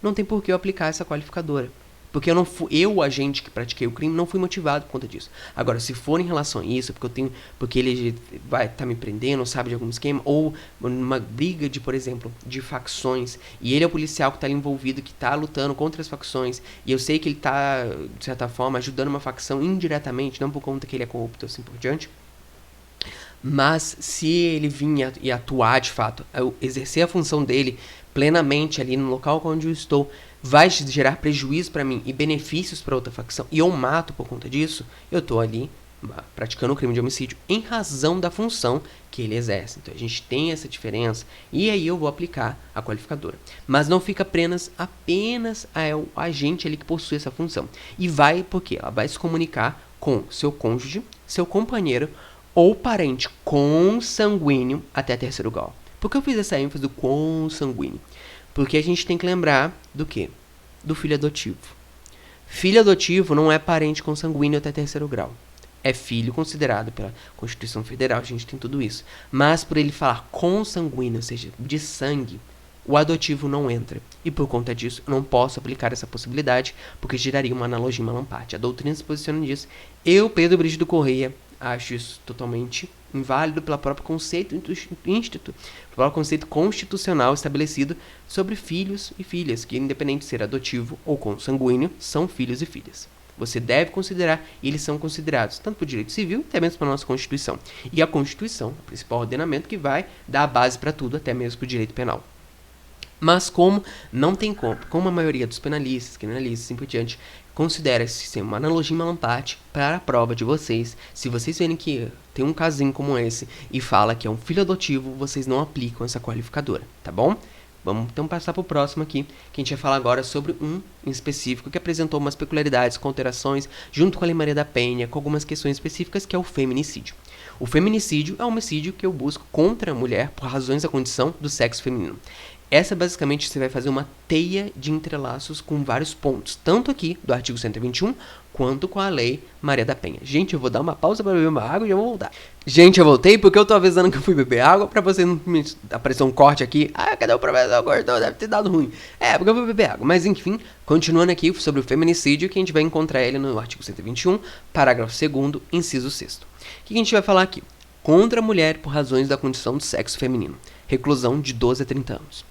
não tem por que eu aplicar essa qualificadora. Porque eu não fui, eu, o agente que pratiquei o crime, não fui motivado por conta disso. Agora, se for em relação a isso, porque ele vai estar me prendendo, sabe de algum esquema, ou uma briga de, por exemplo, de facções, e ele é o policial que está ali envolvido, que está lutando contra as facções, e eu sei que ele está, de certa forma, ajudando uma facção indiretamente, não por conta que ele é corrupto, assim por diante. Mas se ele vir e atuar de fato, exercer a função dele plenamente ali no local onde eu estou, vai gerar prejuízo para mim e benefícios para outra facção, e eu mato por conta disso, eu estou ali praticando um crime de homicídio em razão da função que ele exerce. Então a gente tem essa diferença, e aí eu vou aplicar a qualificadora. Mas não fica apenas ao agente ali que possui essa função. E vai, porque ela vai se comunicar com seu cônjuge, seu companheiro, ou parente consanguíneo até terceiro grau. Por que eu fiz essa ênfase do consanguíneo? Porque a gente tem que lembrar do quê? Do filho adotivo. Filho adotivo não é parente consanguíneo até terceiro grau. É filho considerado pela Constituição Federal, a gente tem tudo isso. Mas por ele falar consanguíneo, ou seja, de sangue, o adotivo não entra. E por conta disso, eu não posso aplicar essa possibilidade, porque geraria uma analogia malamparte. A doutrina se posiciona nisso. Eu, Pedro Brígido Correia, acho isso totalmente inválido pelo próprio conceito constitucional estabelecido sobre filhos e filhas, que independente de ser adotivo ou consanguíneo, são filhos e filhas. Você deve considerar, e eles são considerados, tanto por direito civil, até mesmo pela nossa Constituição. E a Constituição, o principal ordenamento que vai dar a base para tudo, até mesmo para o direito penal. Mas como não tem como a maioria dos penalistas, criminalistas e assim por diante, considera-se ser uma analogia malamparte para a prova de vocês, se vocês verem que tem um casinho como esse e fala que é um filho adotivo, vocês não aplicam essa qualificadora, tá bom? Vamos então passar para o próximo aqui, que a gente vai falar agora sobre um em específico que apresentou umas peculiaridades com alterações junto com a Lei Maria da Penha, com algumas questões específicas, que é o feminicídio. O feminicídio é um homicídio que eu busco contra a mulher por razões da condição do sexo feminino. Essa basicamente você vai fazer uma teia de entrelaços com vários pontos, tanto aqui do artigo 121, quanto com a Lei Maria da Penha. Gente, eu vou dar uma pausa para beber uma água e já vou voltar. Gente, eu voltei porque eu tô avisando que eu fui beber água para você não me aparecer um corte aqui. Ah, cadê o professor Gordão? Deve ter dado ruim. É, porque eu vou beber água. Mas enfim, continuando aqui sobre o feminicídio, que a gente vai encontrar ele no artigo 121, parágrafo 2º, inciso 6º. O que a gente vai falar aqui? Contra a mulher por razões da condição do sexo feminino. Reclusão de 12 a 30 anos.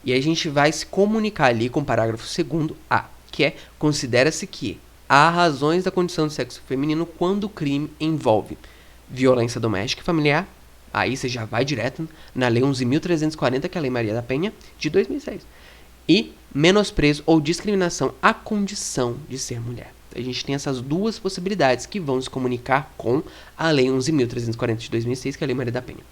E aí a gente vai se comunicar ali com o parágrafo 2º A, que é, considera-se que há razões da condição do sexo feminino quando o crime envolve violência doméstica e familiar, aí você já vai direto na Lei 11.340, que é a Lei Maria da Penha, de 2006, e menosprezo ou discriminação à condição de ser mulher. A gente tem essas duas possibilidades que vão se comunicar com a Lei 11.340 de 2006, que é a Lei Maria da Penha.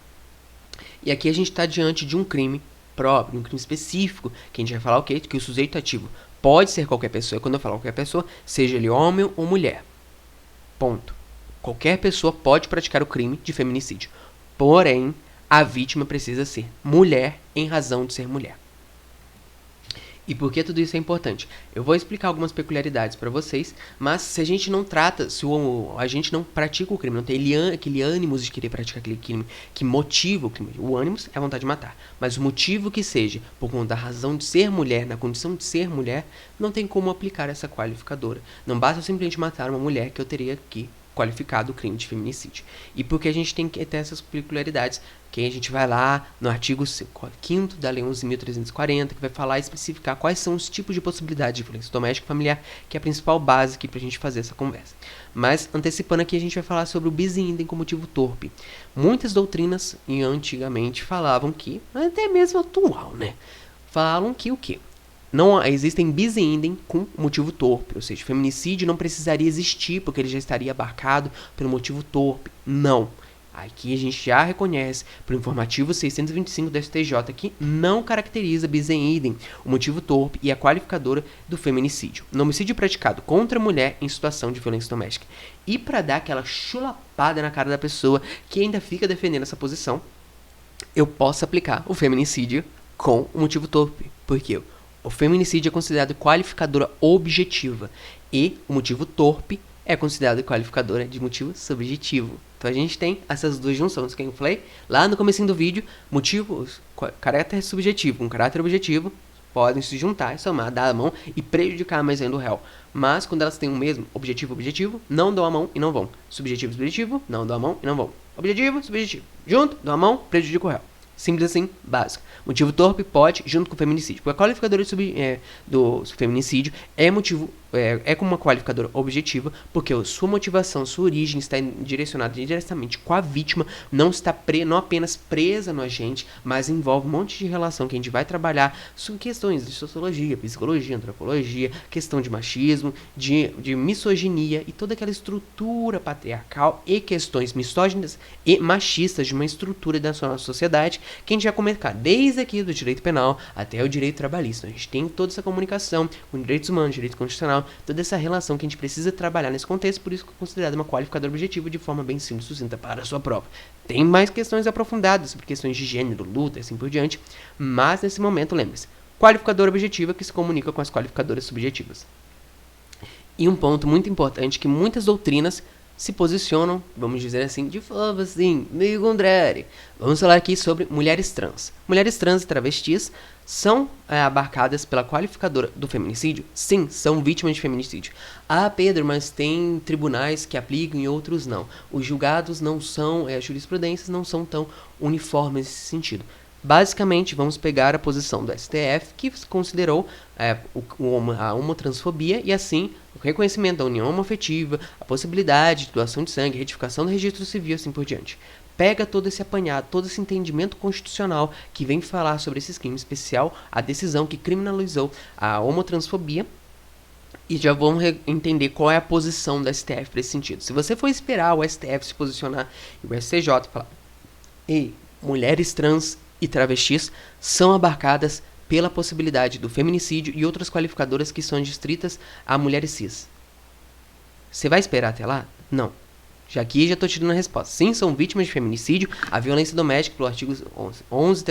E aqui a gente está diante de um crime próprio, um crime específico, que a gente vai falar o quê? Que o sujeito ativo pode ser qualquer pessoa, e quando eu falo qualquer pessoa, seja ele homem ou mulher. Ponto. Qualquer pessoa pode praticar o crime de feminicídio. Porém, a vítima precisa ser mulher em razão de ser mulher. E por que tudo isso é importante? Eu vou explicar algumas peculiaridades para vocês, mas se a gente não trata, se a gente não pratica o crime, não tem aquele ânimo de querer praticar aquele crime que motiva o crime, o ânimo é a vontade de matar, mas o motivo que seja, por conta da razão de ser mulher, na condição de ser mulher, não tem como aplicar essa qualificadora. Não basta eu simplesmente matar uma mulher que eu teria que qualificado o crime de feminicídio. E porque a gente tem que ter essas peculiaridades, que a gente vai lá no artigo 5º da Lei 11.340, que vai falar e especificar quais são os tipos de possibilidade de violência doméstica e familiar, que é a principal base aqui pra gente fazer essa conversa. Mas, antecipando aqui, a gente vai falar sobre o bis in idem com motivo torpe. Muitas doutrinas, antigamente, falavam que, até mesmo atual, né? Falam que o quê? Não existem bis in idem com motivo torpe, ou seja, o feminicídio não precisaria existir porque ele já estaria abarcado pelo motivo torpe. Não. Aqui a gente já reconhece, pelo informativo 625 do STJ, que não caracteriza bis in idem o motivo torpe e a qualificadora do feminicídio. No homicídio praticado contra a mulher em situação de violência doméstica. E para dar aquela chulapada na cara da pessoa que ainda fica defendendo essa posição, eu posso aplicar o feminicídio com o motivo torpe. Por quê? O feminicídio é considerado qualificadora objetiva e o motivo torpe é considerado qualificadora de motivo subjetivo. Então a gente tem essas duas junções que eu falei lá no comecinho do vídeo, motivo, caráter subjetivo com caráter objetivo, podem se juntar, somar, dar a mão e prejudicar mais ainda o réu. Mas quando elas têm o mesmo objetivo, não dão a mão e não vão. Subjetivo, não dão a mão e não vão. Objetivo, subjetivo. Junto, dão a mão, prejudica o réu. Simples assim, básico. Motivo torpe pode, junto com o feminicídio. Porque a qualificadora do feminicídio é como uma qualificadora objetiva, porque a sua motivação, sua origem está direcionada diretamente com a vítima, não apenas presa no agente, mas envolve um monte de relação que a gente vai trabalhar sobre questões de sociologia, psicologia, antropologia, questão de machismo, de misoginia e toda aquela estrutura patriarcal e questões misóginas e machistas de uma estrutura da nossa sociedade que a gente vai comentar desde aqui do direito penal até o direito trabalhista. A gente tem toda essa comunicação com direitos humanos, direito constitucional, toda essa relação que a gente precisa trabalhar nesse contexto, por isso que é considerada uma qualificadora objetiva de forma bem simples e sucinta para a sua prova. Tem mais questões aprofundadas sobre questões de gênero, luta e assim por diante, mas nesse momento, lembre-se, qualificadora objetiva que se comunica com as qualificadoras subjetivas. E um ponto muito importante que muitas doutrinas se posicionam, vamos dizer assim, de forma assim, meio contrária. Vamos falar aqui sobre mulheres trans. Mulheres trans e travestis são abarcadas pela qualificadora do feminicídio? Sim, são vítimas de feminicídio. Ah, Pedro, mas tem tribunais que aplicam e outros não. Os julgados não são, as jurisprudências não são tão uniformes nesse sentido. Basicamente, vamos pegar a posição do STF, que considerou a homotransfobia e, assim, o reconhecimento da união homoafetiva, a possibilidade de doação de sangue, retificação do registro civil e assim por diante. Pega todo esse apanhado, todo esse entendimento constitucional que vem falar sobre esses crimes, especial a decisão que criminalizou a homotransfobia, e já vamos entender qual é a posição do STF para esse sentido. Se você for esperar o STF se posicionar e o STJ falar: ei, mulheres trans e travestis são abarcadas pela possibilidade do feminicídio e outras qualificadoras que são restritas a mulheres cis. Você vai esperar até lá? Não. Já estou te dando a resposta. Sim, são vítimas de feminicídio. A violência doméstica, pelo artigo 11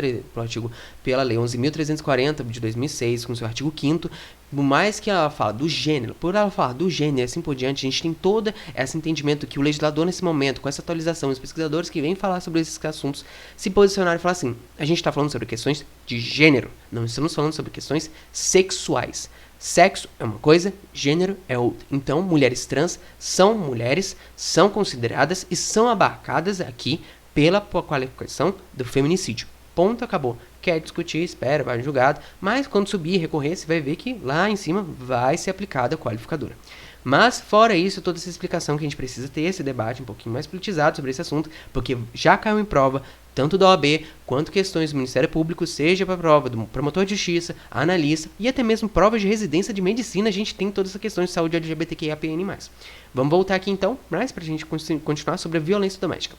pela Lei 11.340 de 2006, com seu artigo 5º, por mais que ela fala do gênero, por ela falar do gênero e assim por diante, a gente tem todo esse entendimento que o legislador nesse momento, com essa atualização, os pesquisadores que vêm falar sobre esses assuntos, se posicionaram e falar assim: a gente está falando sobre questões de gênero, não estamos falando sobre questões sexuais. Sexo é uma coisa, gênero é outra. Então, mulheres trans são mulheres, são consideradas e são abarcadas aqui pela qualificação do feminicídio. Ponto, acabou. Quer discutir, espera, vai julgado, mas quando subir e recorrer, você vai ver que lá em cima vai ser aplicada a qualificadora. Mas, fora isso, toda essa explicação que a gente precisa ter, esse debate um pouquinho mais politizado sobre esse assunto, porque já caiu em prova, tanto da OAB, quanto questões do Ministério Público, seja para a prova do promotor de justiça, analista, e até mesmo provas de residência de medicina, a gente tem toda essa questão de saúde LGBTQIAPN+. Vamos voltar aqui então, mais para a gente continuar sobre a violência doméstica.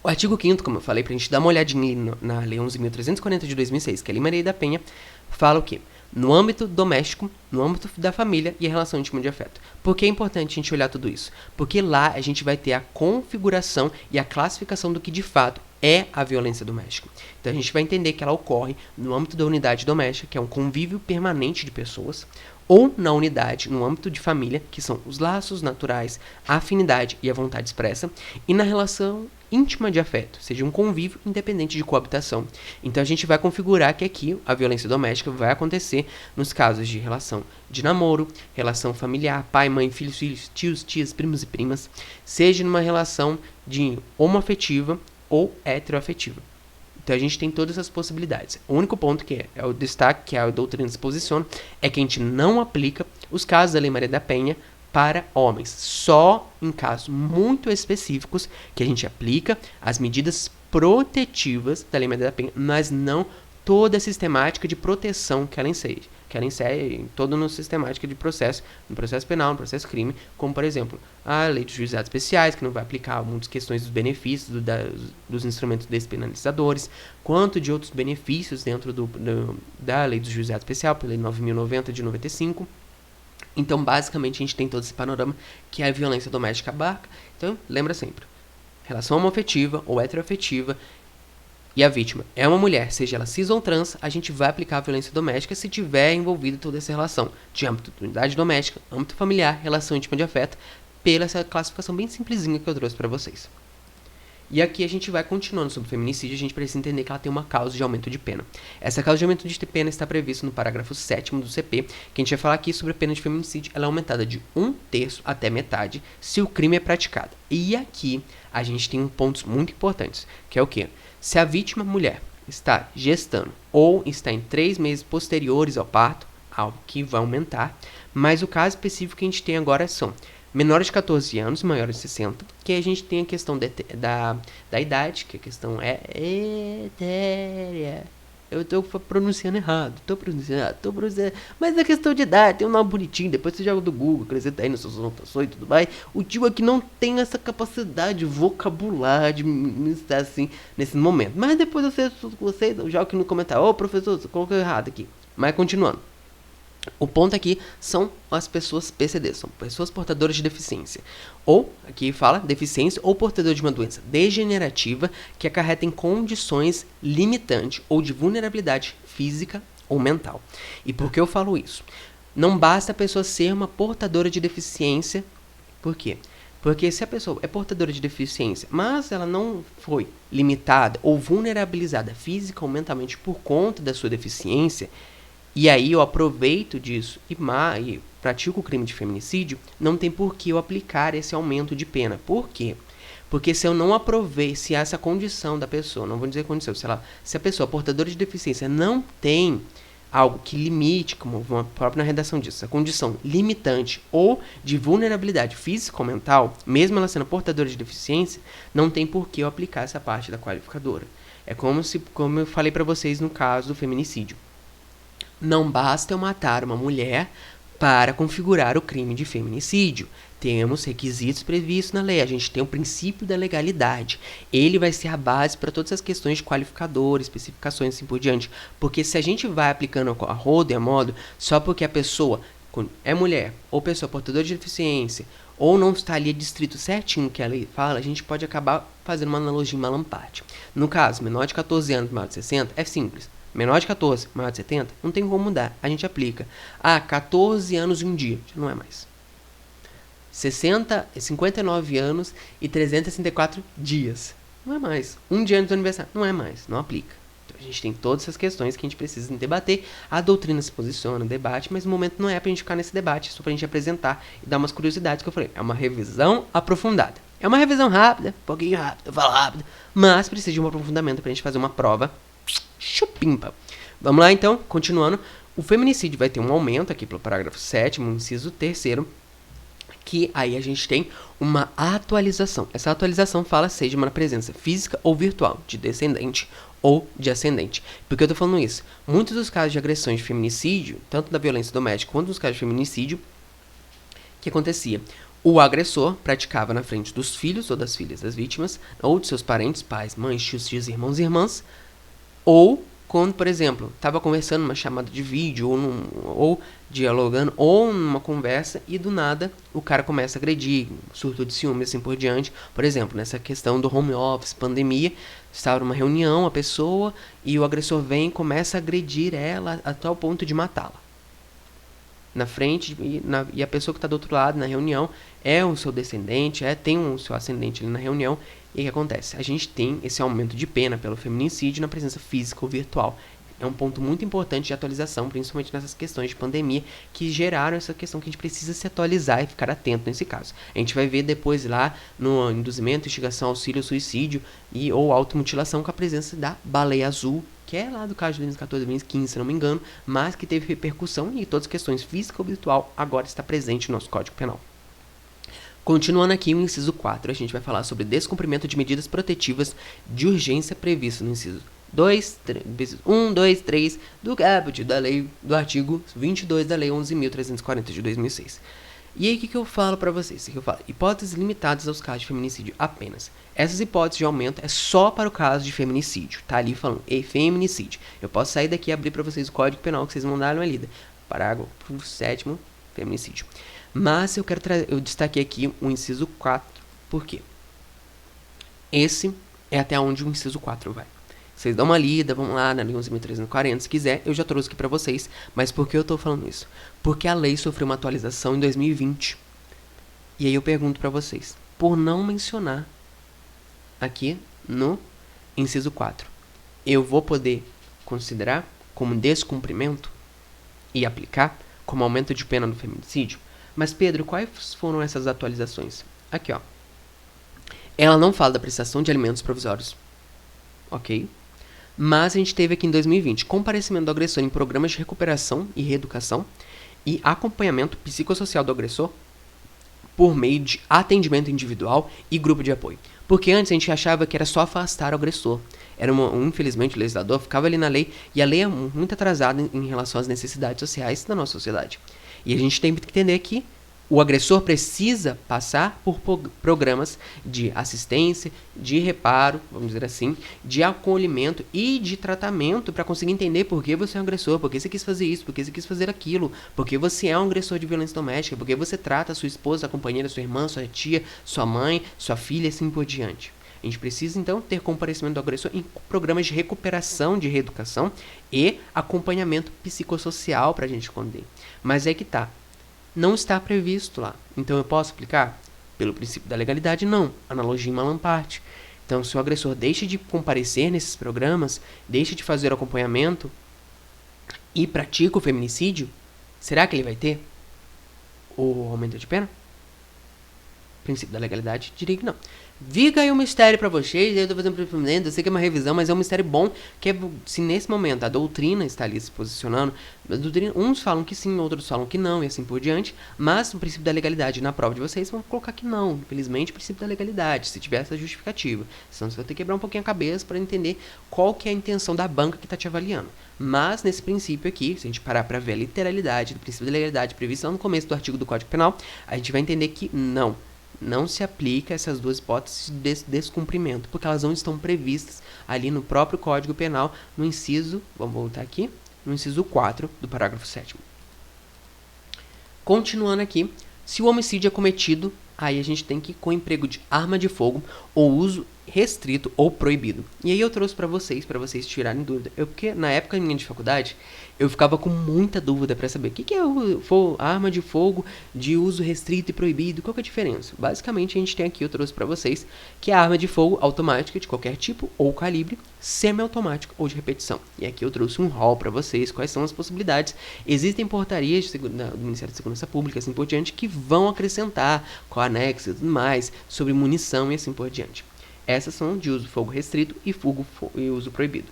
O artigo 5º, como eu falei, para a gente dar uma olhadinha na Lei 11.340 de 2006, que é a Lei Maria da Penha, fala o quê? No âmbito doméstico, no âmbito da família e a relação íntima de afeto. Por que é importante a gente olhar tudo isso? Porque lá a gente vai ter a configuração e a classificação do que de fato é a violência doméstica. Então a gente vai entender que ela ocorre no âmbito da unidade doméstica, que é um convívio permanente de pessoas, ou na unidade, no âmbito de família, que são os laços naturais, a afinidade e a vontade expressa, e na relação íntima de afeto, seja um convívio independente de coabitação. Então a gente vai configurar que aqui a violência doméstica vai acontecer nos casos de relação de namoro, relação familiar, pai, mãe, filhos, tios, tias, primos e primas, seja numa relação de homoafetiva ou heteroafetiva. Então a gente tem todas essas possibilidades. O único ponto que é o destaque, que a doutrina se posiciona, é que a gente não aplica os casos da Lei Maria da Penha para homens. Só em casos muito específicos que a gente aplica as medidas protetivas da Lei Maria da Penha, mas não toda a sistemática de proteção que ela insere. Que ela insere toda a sistemática de processo, no processo penal, no processo crime, como, por exemplo, a lei dos juizados especiais, que não vai aplicar muitas questões dos benefícios dos instrumentos despenalizadores, quanto de outros benefícios dentro da lei dos juizados especiais, pela lei 9.090 de 95. Então, basicamente, a gente tem todo esse panorama que a violência doméstica abarca. Então, lembra sempre, relação homoafetiva ou heteroafetiva, e a vítima é uma mulher, seja ela cis ou trans, a gente vai aplicar a violência doméstica se tiver envolvido toda essa relação de âmbito de unidade doméstica, âmbito familiar, relação íntima de afeto, pela essa classificação bem simplesinha que eu trouxe para vocês. E aqui a gente vai continuando sobre feminicídio, a gente precisa entender que ela tem uma causa de aumento de pena. Essa causa de aumento de pena está prevista no parágrafo 7º do CP, que a gente vai falar aqui sobre a pena de feminicídio. Ela é aumentada de 1/3 até metade se o crime é praticado. E aqui a gente tem pontos muito importantes, que é o quê? Se a vítima mulher está gestando ou está em 3 meses posteriores ao parto, algo que vai aumentar, mas o caso específico que a gente tem agora são menores de 14 anos e maiores de 60, que a gente tem a questão da idade, que a questão é etérea. Eu tô pronunciando errado, mas a questão de idade, tem um nome bonitinho, depois você joga do Google, acrescenta aí nas suas anotações e tudo mais. O tio aqui não tem essa capacidade vocabular de me estar assim, nesse momento. Mas depois você joga aqui no comentário, ô professor, você colocou errado aqui. Mas continuando. O ponto aqui são as pessoas PCD, são pessoas portadoras de deficiência. Ou, aqui fala, deficiência ou portador de uma doença degenerativa que acarreta em condições limitantes ou de vulnerabilidade física ou mental. E por que eu falo isso? Não basta a pessoa ser uma portadora de deficiência. Por quê? Porque se a pessoa é portadora de deficiência, mas ela não foi limitada ou vulnerabilizada física ou mentalmente por conta da sua deficiência, e aí eu aproveito disso e pratico o crime de feminicídio, não tem por que eu aplicar esse aumento de pena. Por quê? Porque se eu não aproveito, se essa condição da pessoa, não vou dizer condição, se a pessoa portadora de deficiência não tem algo que limite, como a própria redação disso, a condição limitante ou de vulnerabilidade física ou mental, mesmo ela sendo portadora de deficiência, não tem por que eu aplicar essa parte da qualificadora. É como eu falei para vocês no caso do feminicídio. Não basta eu matar uma mulher para configurar o crime de feminicídio. Temos requisitos previstos na lei. A gente tem o princípio da legalidade. Ele vai ser a base para todas as questões de qualificador, especificações e assim por diante. Porque se a gente vai aplicando a rodo e a modo, só porque a pessoa é mulher, ou pessoa portadora de deficiência, ou não está ali distrito certinho que a lei fala, a gente pode acabar fazendo uma analogia malamparte. No caso, menor de 14 anos, maior de 60, é simples. Menor de 14, maior de 70, não tem como mudar. A gente aplica. 14 anos e um dia. Não é mais. 59 anos e 364 dias. Não é mais. Um dia antes do aniversário. Não é mais. Não aplica. Então, a gente tem todas essas questões que a gente precisa debater. A doutrina se posiciona, debate, mas no momento não é pra gente ficar nesse debate. É só pra gente apresentar e dar umas curiosidades que eu falei. É uma revisão aprofundada. É uma revisão rápida, um pouquinho rápida, eu falo rápido, mas precisa de um aprofundamento pra gente fazer uma prova chupimpa. Vamos lá então, continuando. O feminicídio vai ter um aumento aqui pelo parágrafo 7º, inciso 3º, que aí a gente tem uma atualização. Essa atualização fala seja uma presença física ou virtual de descendente ou de ascendente. Por que eu tô falando isso? Muitos dos casos de agressões de feminicídio, tanto da violência doméstica quanto dos casos de feminicídio, o que acontecia? O agressor praticava na frente dos filhos ou das filhas das vítimas, ou de seus parentes, pais, mães, tios, irmãos e irmãs, ou quando, por exemplo, estava conversando numa chamada de vídeo, ou dialogando, ou numa conversa, e do nada o cara começa a agredir, surto de ciúme, assim por diante. Por exemplo, nessa questão do home office, pandemia, estava numa reunião, a pessoa, e o agressor vem e começa a agredir ela até o ponto de matá-la. Na frente, e a pessoa que está do outro lado na reunião é o seu descendente, tem o seu ascendente ali na reunião. E o que acontece? A gente tem esse aumento de pena pelo feminicídio na presença física ou virtual. É um ponto muito importante de atualização, principalmente nessas questões de pandemia, que geraram essa questão que a gente precisa se atualizar e ficar atento nesse caso. A gente vai ver depois lá no induzimento, instigação, auxílio, suicídio ou automutilação com a presença da baleia azul, que é lá do caso de 2014, 2015, se não me engano, mas que teve repercussão e todas as questões física ou virtual agora está presente no nosso Código Penal. Continuando aqui o inciso 4, a gente vai falar sobre descumprimento de medidas protetivas de urgência previsto no inciso 1, 2, 3 do caput da lei, do artigo 22 da lei 11.340 de 2006. E aí o que eu falo pra vocês? Eu falo hipóteses limitadas aos casos de feminicídio apenas. Essas hipóteses de aumento é só para o caso de feminicídio. Tá ali falando feminicídio. Eu posso sair daqui e abrir pra vocês o Código Penal que vocês mandaram uma lida. Parágrafo 7º, feminicídio. Mas eu destaquei aqui o inciso 4, por quê? Esse é até onde o inciso 4 vai. Vocês dão uma lida, vamos lá na lei 11.340, se quiser, eu já trouxe aqui pra vocês. Mas por que eu tô falando isso? Porque a lei sofreu uma atualização em 2020. E aí eu pergunto pra vocês, por não mencionar aqui no inciso 4. Eu vou poder considerar como descumprimento e aplicar como aumento de pena no feminicídio? Mas, Pedro, quais foram essas atualizações? Aqui, ó. Ela não fala da prestação de alimentos provisórios, ok? Mas a gente teve aqui em 2020 comparecimento do agressor em programas de recuperação e reeducação e acompanhamento psicossocial do agressor por meio de atendimento individual e grupo de apoio. Porque antes a gente achava que era só afastar o agressor. Infelizmente, o legislador ficava ali na lei, e a lei é muito atrasada em relação às necessidades sociais da nossa sociedade. E a gente tem que entender que o agressor precisa passar por programas de assistência, de reparo, vamos dizer assim, de acolhimento e de tratamento para conseguir entender por que você é um agressor, por que você quis fazer isso, por que você quis fazer aquilo, por que você é um agressor de violência doméstica, por que você trata a sua esposa, a companheira, sua irmã, sua tia, sua mãe, sua filha e assim por diante. A gente precisa, então, ter comparecimento do agressor em programas de recuperação, de reeducação e acompanhamento psicossocial para a gente esconder. Mas é que tá. Não está previsto lá. Então eu posso aplicar? Pelo princípio da legalidade, não. Analogia em Malamparte. Então, se o agressor deixa de comparecer nesses programas, deixa de fazer o acompanhamento e pratica o feminicídio, será que ele vai ter o aumento de pena? Princípio da legalidade, diria que não. Fica aí um mistério pra vocês, eu tô fazendo aprofundamento, eu sei que é uma revisão, mas é um mistério bom, que é, se nesse momento a doutrina está ali se posicionando, uns falam que sim, outros falam que não, e assim por diante, mas o princípio da legalidade na prova de vocês vão colocar que não, infelizmente, o princípio da legalidade, se tiver essa justificativa. Senão você vai ter que quebrar um pouquinho a cabeça para entender qual que é a intenção da banca que está te avaliando. Mas, nesse princípio aqui, se a gente parar para ver a literalidade do princípio da legalidade previsto lá no começo do artigo do Código Penal, a gente vai entender que não se aplica essas duas hipóteses de descumprimento, porque elas não estão previstas ali no próprio Código Penal, no inciso, vamos voltar aqui, no inciso 4 do parágrafo 7º. Continuando aqui, se o homicídio é cometido, aí a gente tem que ir com emprego de arma de fogo ou uso restrito ou proibido. E aí eu trouxe para vocês tirarem dúvida. Porque na época minha de faculdade, eu ficava com muita dúvida para saber o que é arma de fogo de uso restrito e proibido, qual que é a diferença? Basicamente, a gente tem aqui, eu trouxe para vocês, que é a arma de fogo automática de qualquer tipo ou calibre, semiautomático ou de repetição. E aqui eu trouxe um rol para vocês, quais são as possibilidades. Existem portarias do Ministério da Segurança Pública, assim por diante, que vão acrescentar com anexo e tudo mais, sobre munição e assim por diante. Essas são de uso fogo restrito e uso proibido.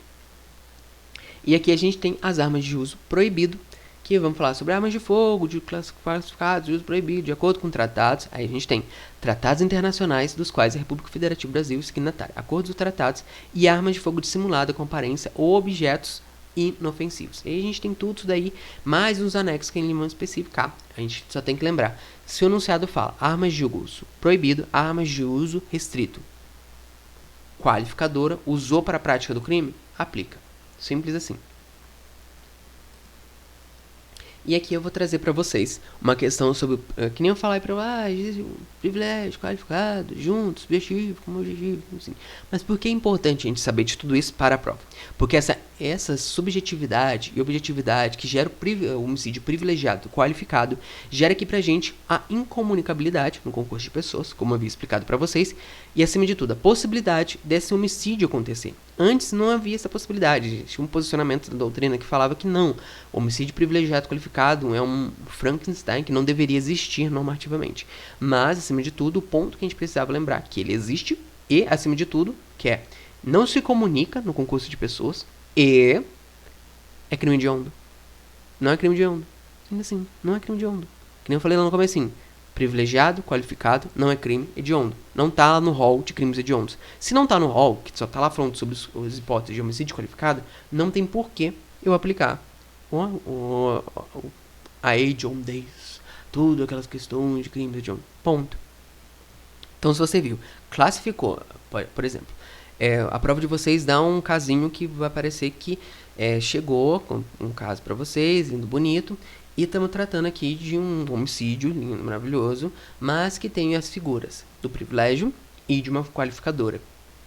E aqui a gente tem as armas de uso proibido, que vamos falar sobre armas de fogo, de classificados, de uso proibido, de acordo com tratados. Aí a gente tem tratados internacionais, dos quais a República Federativa do Brasil é signatária, acordos ou tratados, e armas de fogo dissimulada com aparência ou objetos inofensivos. E aí a gente tem tudo isso daí, mais uns anexos que em vão especificar. A gente só tem que lembrar, se o enunciado fala armas de uso proibido, armas de uso restrito, qualificadora, usou para a prática do crime, aplica. Simples assim. E aqui eu vou trazer para vocês uma questão sobre, que nem eu falei para privilégio, qualificado, juntos, subjetivo, como objetivo, assim. Mas por que é importante a gente saber de tudo isso para a prova? Porque essa subjetividade e objetividade que gera o homicídio privilegiado, qualificado, gera aqui pra gente a incomunicabilidade no concurso de pessoas, como eu havia explicado para vocês, e acima de tudo, a possibilidade desse homicídio acontecer. Antes não havia essa possibilidade, tinha um posicionamento da doutrina que falava que não, o homicídio privilegiado qualificado é um Frankenstein que não deveria existir normativamente. Mas, acima de tudo, o ponto que a gente precisava lembrar que ele existe e, acima de tudo, que é não se comunica no concurso de pessoas e é crime hediondo. Não é crime hediondo. Ainda assim, não é crime hediondo. Que nem eu falei lá no comecinho. Privilegiado, qualificado, não é crime hediondo. Não tá lá no rol de crimes hediondos. Se não tá no rol, que só tá lá falando sobre as hipóteses de homicídio qualificado, não tem porquê eu aplicar a hediondez, tudo aquelas questões de crimes hediondos. Ponto. Então, se você viu, classificou, por exemplo, a prova de vocês dá um casinho que vai parecer que chegou com um caso para vocês, lindo, bonito, e estamos tratando aqui de um homicídio lindo, maravilhoso, mas que tem as figuras do privilégio e de uma qualificadora.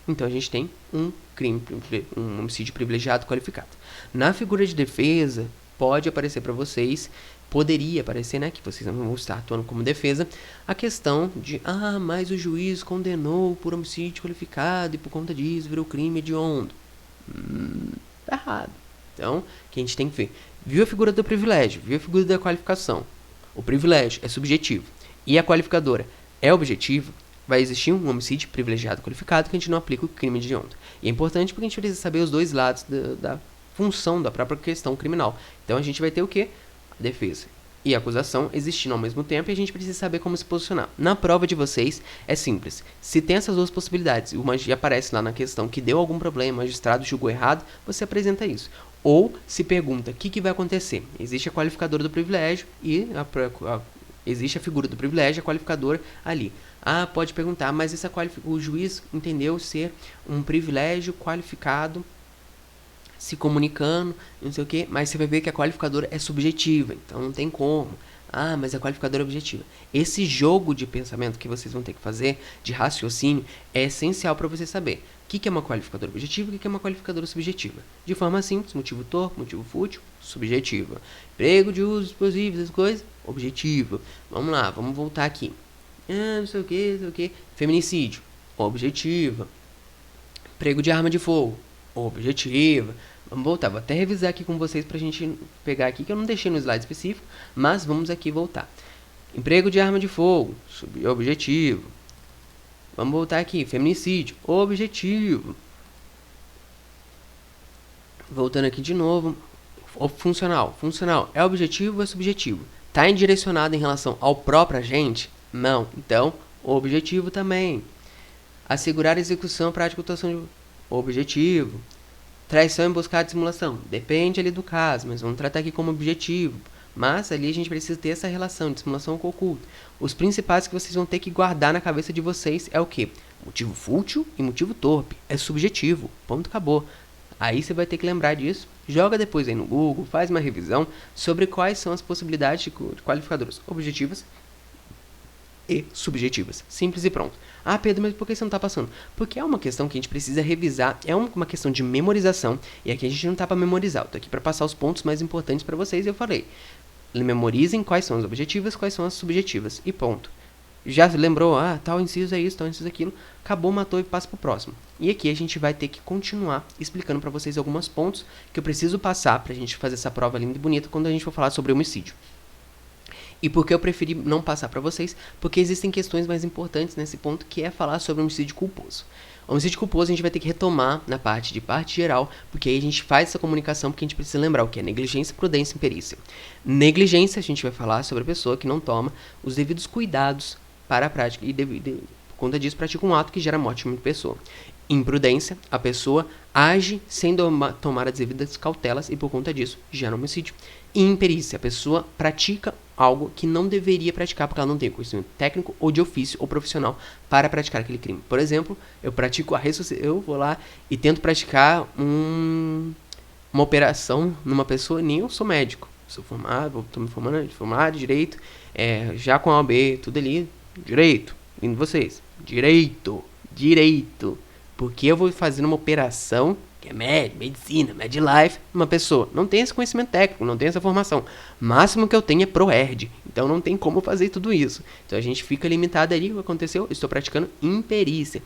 Então a gente tem um homicídio privilegiado qualificado. Na figura de defesa, pode aparecer para vocês, poderia aparecer, né, que vocês não vão estar atuando como defesa, a questão de, mas o juiz condenou por homicídio qualificado e por conta disso virou crime hediondo. Tá errado. Então, o que a gente tem que ver? Viu a figura do privilégio, viu a figura da qualificação. O privilégio é subjetivo e a qualificadora é objetivo, vai existir um homicídio privilegiado qualificado que a gente não aplica o crime hediondo. E é importante porque a gente precisa saber os dois lados da função da própria questão criminal. Então a gente vai ter o quê? A defesa e a acusação existindo ao mesmo tempo e a gente precisa saber como se posicionar. Na prova de vocês é simples. Se tem essas duas possibilidades e o magia aparece lá na questão que deu algum problema, o magistrado julgou errado, você apresenta isso. Ou se pergunta o que vai acontecer. Existe a qualificadora do privilégio e existe a figura do privilégio, a qualificadora ali. Pode perguntar, mas o juiz entendeu ser um privilégio qualificado se comunicando, não sei o que, mas você vai ver que a qualificadora é subjetiva, então não tem como. Mas a qualificadora é objetiva. Esse jogo de pensamento que vocês vão ter que fazer, de raciocínio, é essencial para você saber o que é uma qualificadora objetiva e o que é uma qualificadora subjetiva. De forma simples, motivo torpe, motivo fútil, subjetiva. Emprego de uso explosivos, essas coisas, objetiva. Vamos lá, vamos voltar aqui. Não sei o que. Feminicídio, objetiva. Emprego de arma de fogo, objetiva. Vamos voltar, vou até revisar aqui com vocês pra gente pegar aqui, que eu não deixei no slide específico, mas vamos aqui voltar. Emprego de arma de fogo, objetivo. Vamos voltar aqui, feminicídio, objetivo. Voltando aqui de novo, funcional é objetivo ou é subjetivo? Está indirecionado em relação ao próprio agente? Não, então, objetivo também. Assegurar a execução prática de atuação de objetivo. Traição, emboscada e simulação. Depende ali do caso, mas vamos tratar aqui como objetivo. Mas ali a gente precisa ter essa relação de simulação com oculto. Os principais que vocês vão ter que guardar na cabeça de vocês é o quê? Motivo fútil e motivo torpe. É subjetivo. Ponto, acabou. Aí você vai ter que lembrar disso. Joga depois aí no Google, faz uma revisão sobre quais são as possibilidades de qualificadoras objetivas e subjetivas. Simples e pronto. Pedro, mas por que você não está passando? Porque é uma questão que a gente precisa revisar, é uma questão de memorização, e aqui a gente não está para memorizar, eu estou aqui para passar os pontos mais importantes para vocês, e eu falei, memorizem quais são as objetivas, quais são as subjetivas, e ponto. Já lembrou, tal inciso é isso, tal inciso é aquilo, acabou, matou e passa para o próximo. E aqui a gente vai ter que continuar explicando para vocês alguns pontos que eu preciso passar para a gente fazer essa prova linda e bonita quando a gente for falar sobre homicídio. E por que eu preferi não passar para vocês? Porque existem questões mais importantes nesse ponto, que é falar sobre homicídio culposo. O homicídio culposo a gente vai ter que retomar na parte geral, porque aí a gente faz essa comunicação, porque a gente precisa lembrar o que é negligência, prudência e imperícia. Negligência, a gente vai falar sobre a pessoa que não toma os devidos cuidados para a prática e por conta disso pratica um ato que gera morte de uma pessoa. Imprudência, a pessoa age sem tomar as devidas cautelas e por conta disso gera homicídio. E imperícia, a pessoa pratica algo que não deveria praticar porque ela não tem conhecimento técnico ou de ofício ou profissional para praticar aquele crime. Por exemplo, eu vou lá e tento praticar uma operação numa pessoa, nem eu sou médico. Sou formado, estou me formando de direito, já com a OAB, tudo ali, direito, vindo vocês, direito. Porque eu vou fazer uma operação que é medicina, MedLife, uma pessoa não tem esse conhecimento técnico, não tem essa formação. O máximo que eu tenho é ProErd, então não tem como fazer tudo isso. Então a gente fica limitado ali, o que aconteceu? Eu estou praticando imperícia.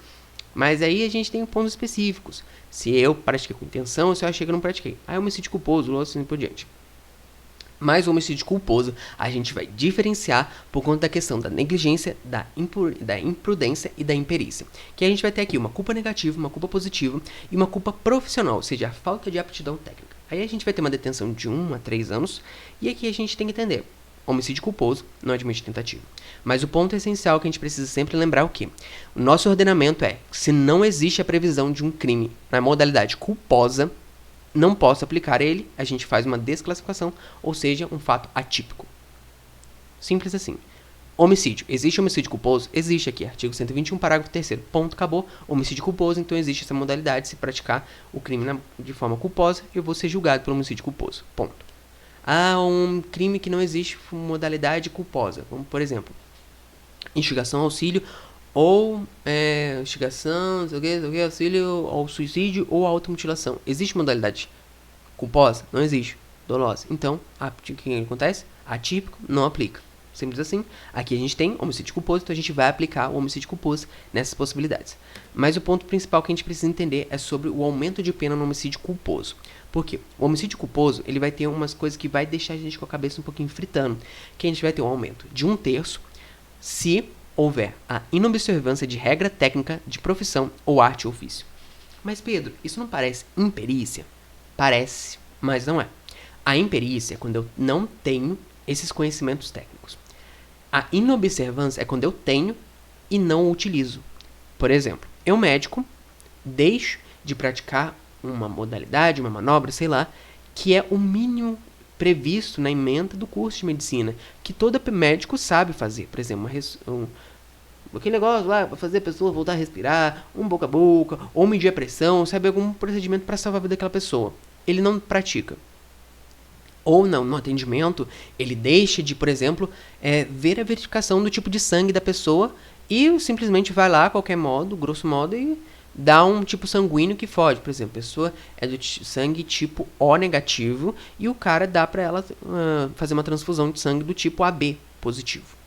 Mas aí a gente tem pontos específicos. Se eu pratiquei com intenção ou se eu achei que eu não pratiquei. Aí é homicídio culposo, assim por diante. Mas o homicídio culposo a gente vai diferenciar por conta da questão da negligência, da imprudência e da imperícia. Que a gente vai ter aqui uma culpa negativa, uma culpa positiva e uma culpa profissional, ou seja, a falta de aptidão técnica. Aí a gente vai ter uma detenção de 1 a 3 anos e aqui a gente tem que entender. Homicídio culposo não admite tentativa. Mas o ponto essencial que a gente precisa sempre lembrar é o quê? O nosso ordenamento é, se não existe a previsão de um crime na modalidade culposa, não posso aplicar ele, a gente faz uma desclassificação, ou seja, um fato atípico. Simples assim. Homicídio. Existe homicídio culposo? Existe aqui, artigo 121, parágrafo 3º. Ponto, acabou. Homicídio culposo, então existe essa modalidade, se praticar o crime de forma culposa, eu vou ser julgado pelo homicídio culposo. Ponto. Um crime que não existe modalidade culposa, como por exemplo, instigação, auxílio, ou instigação, auxílio ao suicídio ou automutilação. Existe modalidade culposa? Não existe. dolosa. Então, o que acontece? Atípico, não aplica. Simples assim. Aqui a gente tem homicídio culposo, então a gente vai aplicar o homicídio culposo nessas possibilidades. Mas o ponto principal que a gente precisa entender é sobre o aumento de pena no homicídio culposo. Por quê? O homicídio culposo, ele vai ter umas coisas que vai deixar a gente com a cabeça um pouquinho fritando. Que a gente vai ter um aumento de 1/3 se houver a inobservância de regra técnica de profissão ou arte ou ofício. Mas Pedro, isso não parece imperícia? Parece, mas não é. A imperícia é quando eu não tenho esses conhecimentos técnicos. A inobservância é quando eu tenho e não o utilizo. Por exemplo, eu médico deixo de praticar uma modalidade, uma manobra, sei lá, que é o mínimo previsto na ementa do curso de medicina, que todo médico sabe fazer. Por exemplo, aquele negócio lá para fazer a pessoa voltar a respirar, boca a boca, ou medir a pressão, sabe, algum procedimento para salvar a vida daquela pessoa. Ele não pratica. Ou não, no atendimento, ele deixa de, por exemplo, ver a verificação do tipo de sangue da pessoa e simplesmente vai lá, qualquer modo, grosso modo, e dá um tipo sanguíneo que foge. Por exemplo, a pessoa é do sangue tipo O negativo e o cara dá para ela fazer uma transfusão de sangue do tipo AB positivo.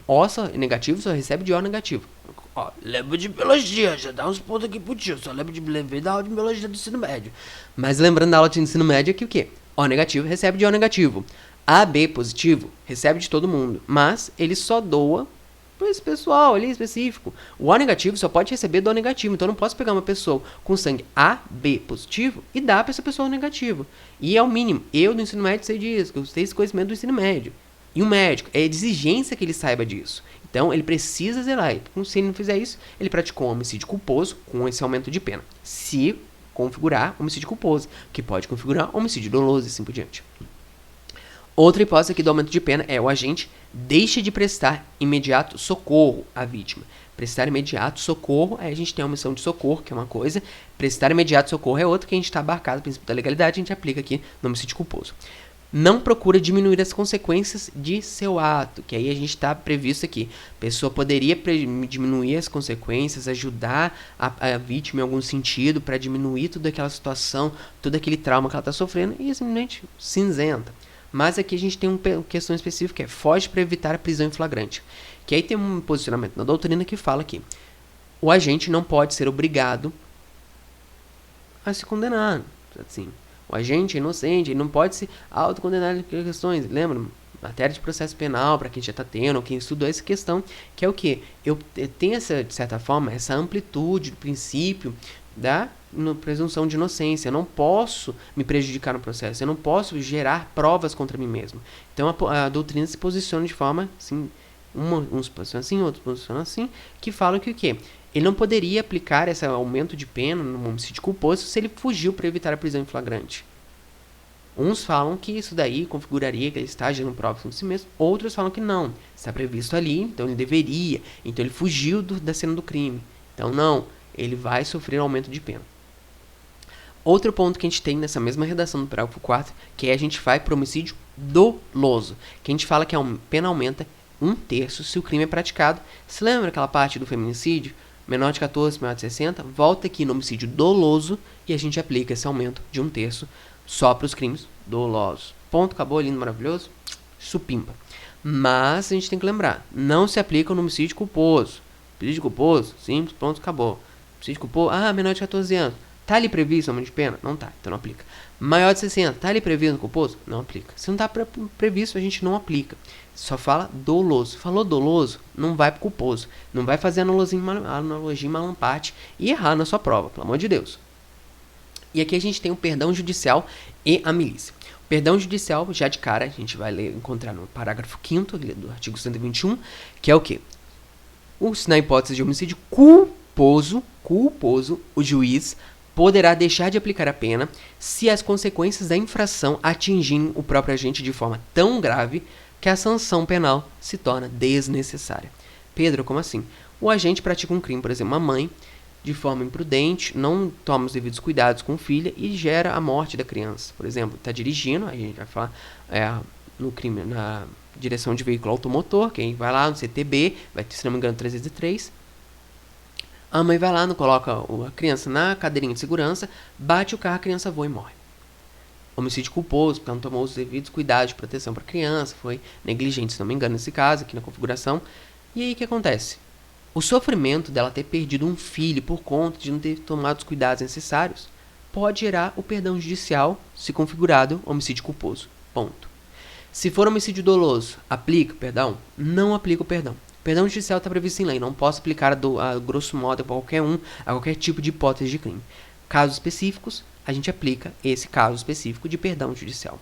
O negativo só recebe de O negativo. Ó, lembra de biologia, já dá uns pontos aqui pro tio, só lembra da aula de biologia do ensino médio. Mas lembrando da aula de ensino médio é que o quê? O negativo recebe de O negativo. AB positivo recebe de todo mundo, mas ele só doa para esse pessoal ali específico. O O negativo só pode receber do O negativo, então eu não posso pegar uma pessoa com sangue AB positivo e dar para essa pessoa O negativo. E é o mínimo. Eu do ensino médio sei disso, eu tenho esse conhecimento do ensino médio. E o médico, é de exigência que ele saiba disso. Então, ele precisa zelar. Se ele não fizer isso, ele praticou um homicídio culposo com esse aumento de pena. Se configurar homicídio culposo, que pode configurar homicídio doloso e assim por diante. Outra hipótese aqui do aumento de pena é o agente deixa de prestar imediato socorro à vítima. Prestar imediato socorro, aí a gente tem a omissão de socorro, que é uma coisa. Prestar imediato socorro é outra, que a gente está abarcado no princípio da legalidade, a gente aplica aqui no homicídio culposo. Não procura diminuir as consequências de seu ato, que aí a gente está previsto aqui. A pessoa poderia diminuir as consequências, ajudar a vítima em algum sentido para diminuir toda aquela situação, todo aquele trauma que ela está sofrendo e simplesmente cinzenta. Mas aqui a gente tem uma questão específica, que é foge para evitar a prisão em flagrante. Que aí tem um posicionamento na doutrina que fala que o agente não pode ser obrigado a se condenar, assim. O agente é inocente, ele não pode se autocondenar em questões. Lembra? Matéria de processo penal, para quem já está tendo, ou quem estudou essa questão, que é o quê? Eu tenho, de certa forma, essa amplitude do princípio da presunção de inocência. Eu não posso me prejudicar no processo, eu não posso gerar provas contra mim mesmo. Então a doutrina se posiciona de forma assim, uns posicionam assim, outros posicionam assim, que falam que o quê? Ele não poderia aplicar esse aumento de pena no homicídio culposo se ele fugiu para evitar a prisão em flagrante. Uns falam que isso daí configuraria que ele está gerando provas contra si mesmo, outros falam que não, está previsto ali, então ele deveria, então ele fugiu da cena do crime. Então não, ele vai sofrer aumento de pena. Outro ponto que a gente tem nessa mesma redação do parágrafo 4, que é a gente vai para o homicídio doloso, que a gente fala que a pena aumenta 1/3 se o crime é praticado. Se lembra aquela parte do feminicídio? Menor de 14, maior de 60, volta aqui no homicídio doloso e a gente aplica esse aumento de 1/3 só para os crimes dolosos. Ponto, acabou, lindo, maravilhoso, supimpa. Mas a gente tem que lembrar, não se aplica no homicídio culposo. Homicídio culposo, simples, pronto, acabou. Homicídio culposo, menor de 14 anos. Tá ali previsto o aumento de pena? Não tá, então não aplica. Maior de 60, tá ali previsto no culposo? Não aplica. Se não tá previsto, a gente não aplica. Só fala doloso. Falou doloso, não vai pro culposo. Não vai fazer analogia em malampate e errar na sua prova, pelo amor de Deus. E aqui a gente tem o perdão judicial e a milícia. O perdão judicial, já de cara, a gente vai encontrar no parágrafo 5º do artigo 121, que é o quê? Na hipótese de homicídio culposo, o juiz poderá deixar de aplicar a pena se as consequências da infração atingirem o próprio agente de forma tão grave que a sanção penal se torna desnecessária. Pedro, como assim? O agente pratica um crime, por exemplo, uma mãe, de forma imprudente, não toma os devidos cuidados com a filha e gera a morte da criança. Por exemplo, está dirigindo, a gente vai falar no crime, na direção de veículo automotor, quem vai lá no CTB, vai ter, se não me engano, 3x3, a mãe vai lá, não coloca a criança na cadeirinha de segurança, bate o carro, a criança voa e morre. Homicídio culposo, porque ela não tomou os devidos cuidados de proteção para a criança, foi negligente, se não me engano, nesse caso, aqui na configuração. E aí o que acontece? O sofrimento dela ter perdido um filho por conta de não ter tomado os cuidados necessários pode gerar o perdão judicial, se configurado homicídio culposo. Ponto. Se for homicídio doloso, aplica o perdão? Não aplica o perdão. O perdão judicial está previsto em lei, não posso aplicar a grosso modo a qualquer tipo de hipótese de crime. Casos específicos, a gente aplica esse caso específico de perdão judicial.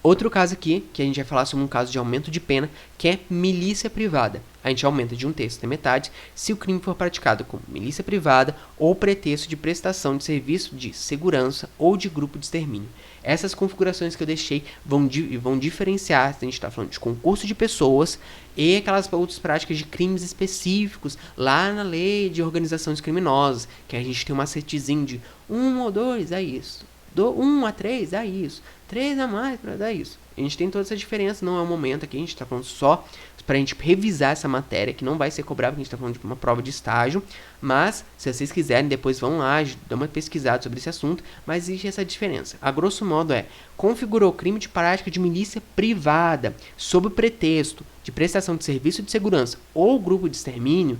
Outro caso aqui, que a gente vai falar sobre um caso de aumento de pena, que é milícia privada. A gente aumenta de 1/3 até metade se o crime for praticado com milícia privada ou pretexto de prestação de serviço de segurança ou de grupo de extermínio. Essas configurações que eu deixei vão diferenciar se a gente está falando de concurso de pessoas e aquelas outras práticas de crimes específicos lá na lei de organizações criminosas, que a gente tem um macetezinho de 1 ou 2, é isso. 1 a 3, dá isso. 3 a mais, para dar isso. A gente tem toda essa diferença, não é o momento aqui, a gente está falando só para a gente revisar essa matéria, que não vai ser cobrada, porque a gente está falando de uma prova de estágio, mas, se vocês quiserem, depois vão lá, dão uma pesquisada sobre esse assunto, mas existe essa diferença. A grosso modo configurou crime de prática de milícia privada, sob o pretexto de prestação de serviço de segurança ou grupo de extermínio,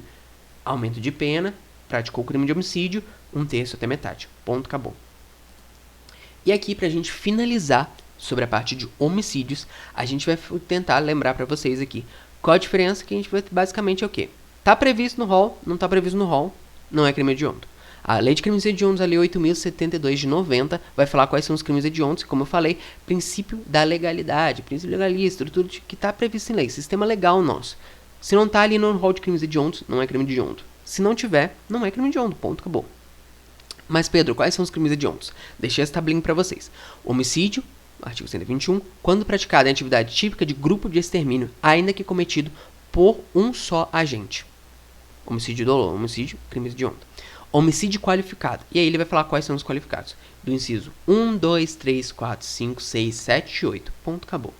aumento de pena, praticou o crime de homicídio, 1/3 até metade. Ponto, acabou. E aqui, pra gente finalizar sobre a parte de homicídios, a gente vai tentar lembrar pra vocês aqui qual a diferença, que a gente vai basicamente é o quê? Tá previsto no rol, não tá previsto no rol, não é crime hediondo. A Lei de Crimes Hediondos, a Lei 8.072 de 90, vai falar quais são os crimes hediondos, como eu falei, princípio da legalidade, princípio legalista, tudo que tá previsto em lei, sistema legal nosso. Se não tá ali no rol de crimes hediondos, não é crime hediondo. Se não tiver, não é crime hediondo, ponto, acabou. Mas, Pedro, quais são os crimes hediondos? Deixei esse tabelinho para vocês. Homicídio, artigo 121, quando praticado em atividade típica de grupo de extermínio, ainda que cometido por um só agente. Homicídio doloso, homicídio, crime hediondo. Homicídio qualificado. E aí ele vai falar quais são os qualificados. Do inciso 1, 2, 3, 4, 5, 6, 7 e 8. Ponto, acabou.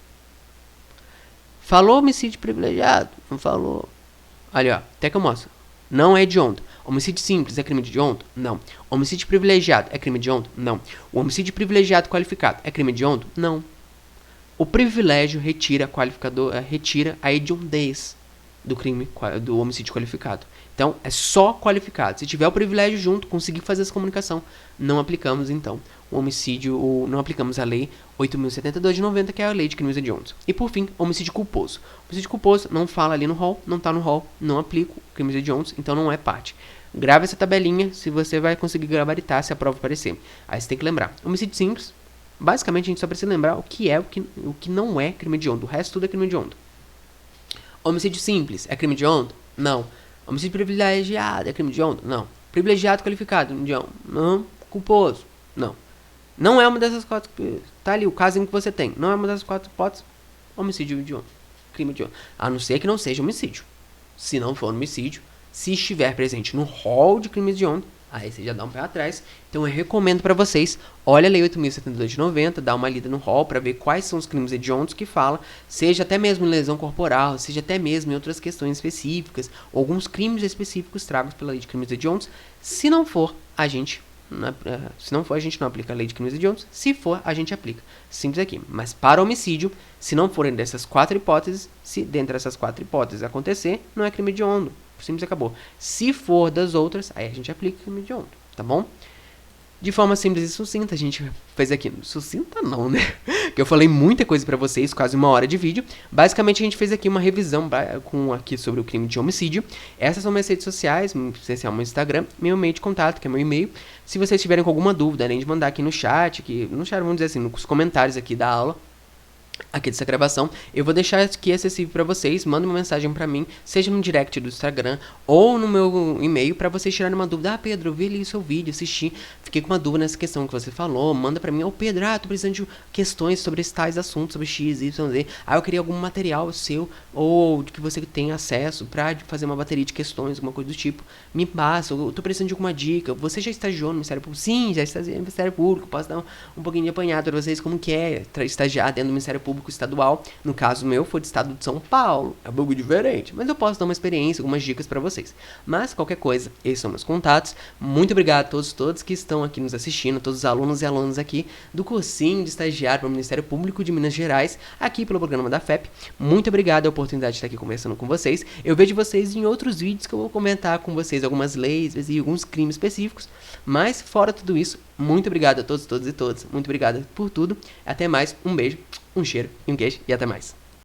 Falou homicídio privilegiado? Não falou. Ali, ó, até que eu mostro. Não é hediondo. Homicídio simples é crime hediondo? Não. Homicídio privilegiado é crime hediondo? Não. O homicídio privilegiado qualificado é crime hediondo? Não. O privilégio retira a hediondez do crime do homicídio qualificado. Então, é só qualificado. Se tiver o privilégio junto, conseguir fazer essa comunicação, não aplicamos, então, o homicídio, não aplicamos a lei 8.072 de 90, que é a lei de crimes hediondos. E, por fim, homicídio culposo. Homicídio culposo não fala ali no rol, não está no rol, não aplico crimes hediondos, então não é parte. Grave essa tabelinha, se você vai conseguir gabaritar se a prova aparecer. Aí você tem que lembrar. Homicídio simples, basicamente a gente só precisa lembrar o que não é crime hediondo. O resto tudo é crime hediondo. Homicídio simples é crime hediondo? Não. Homicídio privilegiado é crime hediondo? Não. Privilegiado qualificado, hediondo? Não. Culposo? Não. Não é uma dessas 4. Tá ali o caso que você tem. Não é uma dessas 4 hipóteses. Homicídio hediondo. Crime hediondo. A não ser que não seja homicídio. Se não for homicídio, se estiver presente no rol de crimes hediondos, aí você já dá um pé atrás. Então eu recomendo para vocês, olha a lei 8.072 de 90, dá uma lida no rol para ver quais são os crimes hediondos que fala, seja até mesmo em lesão corporal, seja até mesmo em outras questões específicas, ou alguns crimes específicos tragos pela lei de crimes hediondos. Se não for, a gente não aplica a lei de crimes hediondos. Se for, a gente aplica. Simples aqui. Mas para homicídio, se não forem dessas 4 hipóteses, se dentre essas 4 hipóteses acontecer, não é crime hediondo. Simples, acabou. Se for das outras, aí a gente aplica crime hediondo, tá bom? De forma simples e sucinta, a gente fez aqui. Sucinta não, né? Que eu falei muita coisa pra vocês, quase 1 hora de vídeo. Basicamente, a gente fez aqui uma revisão aqui sobre o crime de homicídio. Essas são minhas redes sociais, em especial meu Instagram, meu e-mail de contato, que é meu e-mail. Se vocês tiverem com alguma dúvida, além de mandar aqui no chat, vamos dizer assim, nos comentários aqui da aula, aqui dessa gravação, eu vou deixar aqui acessível para vocês. Manda uma mensagem para mim, seja no direct do Instagram ou no meu e-mail, para vocês tirarem uma dúvida. Ah, Pedro, eu vi ali o seu vídeo, assisti, fiquei com uma dúvida nessa questão que você falou. Manda para mim. Ô, Pedro, tô precisando de questões sobre tais assuntos, sobre X, Y, Z. Eu queria algum material seu ou que você tenha acesso para fazer uma bateria de questões, alguma coisa do tipo. Me passa, eu tô precisando de alguma dica. Você já estagiou no Ministério Público? Sim, já estagiei no Ministério Público. Posso dar um pouquinho de apanhado para vocês como que é estagiar dentro do Ministério Público. Público Estadual. No caso meu, foi do estado de São Paulo. É um pouco diferente, mas eu posso dar uma experiência, algumas dicas para vocês. Mas, qualquer coisa, esses são meus contatos. Muito obrigado a todos que estão aqui nos assistindo, todos os alunos e alunas aqui do cursinho de estagiário para o Ministério Público de Minas Gerais, aqui pelo programa da FEP. Muito obrigado a oportunidade de estar aqui conversando com vocês. Eu vejo vocês em outros vídeos que eu vou comentar com vocês algumas leis e alguns crimes específicos. Mas, fora tudo isso, muito obrigado a todos e todas. Muito obrigado por tudo. Até mais. Um beijo, um cheiro e um queijo. E até mais.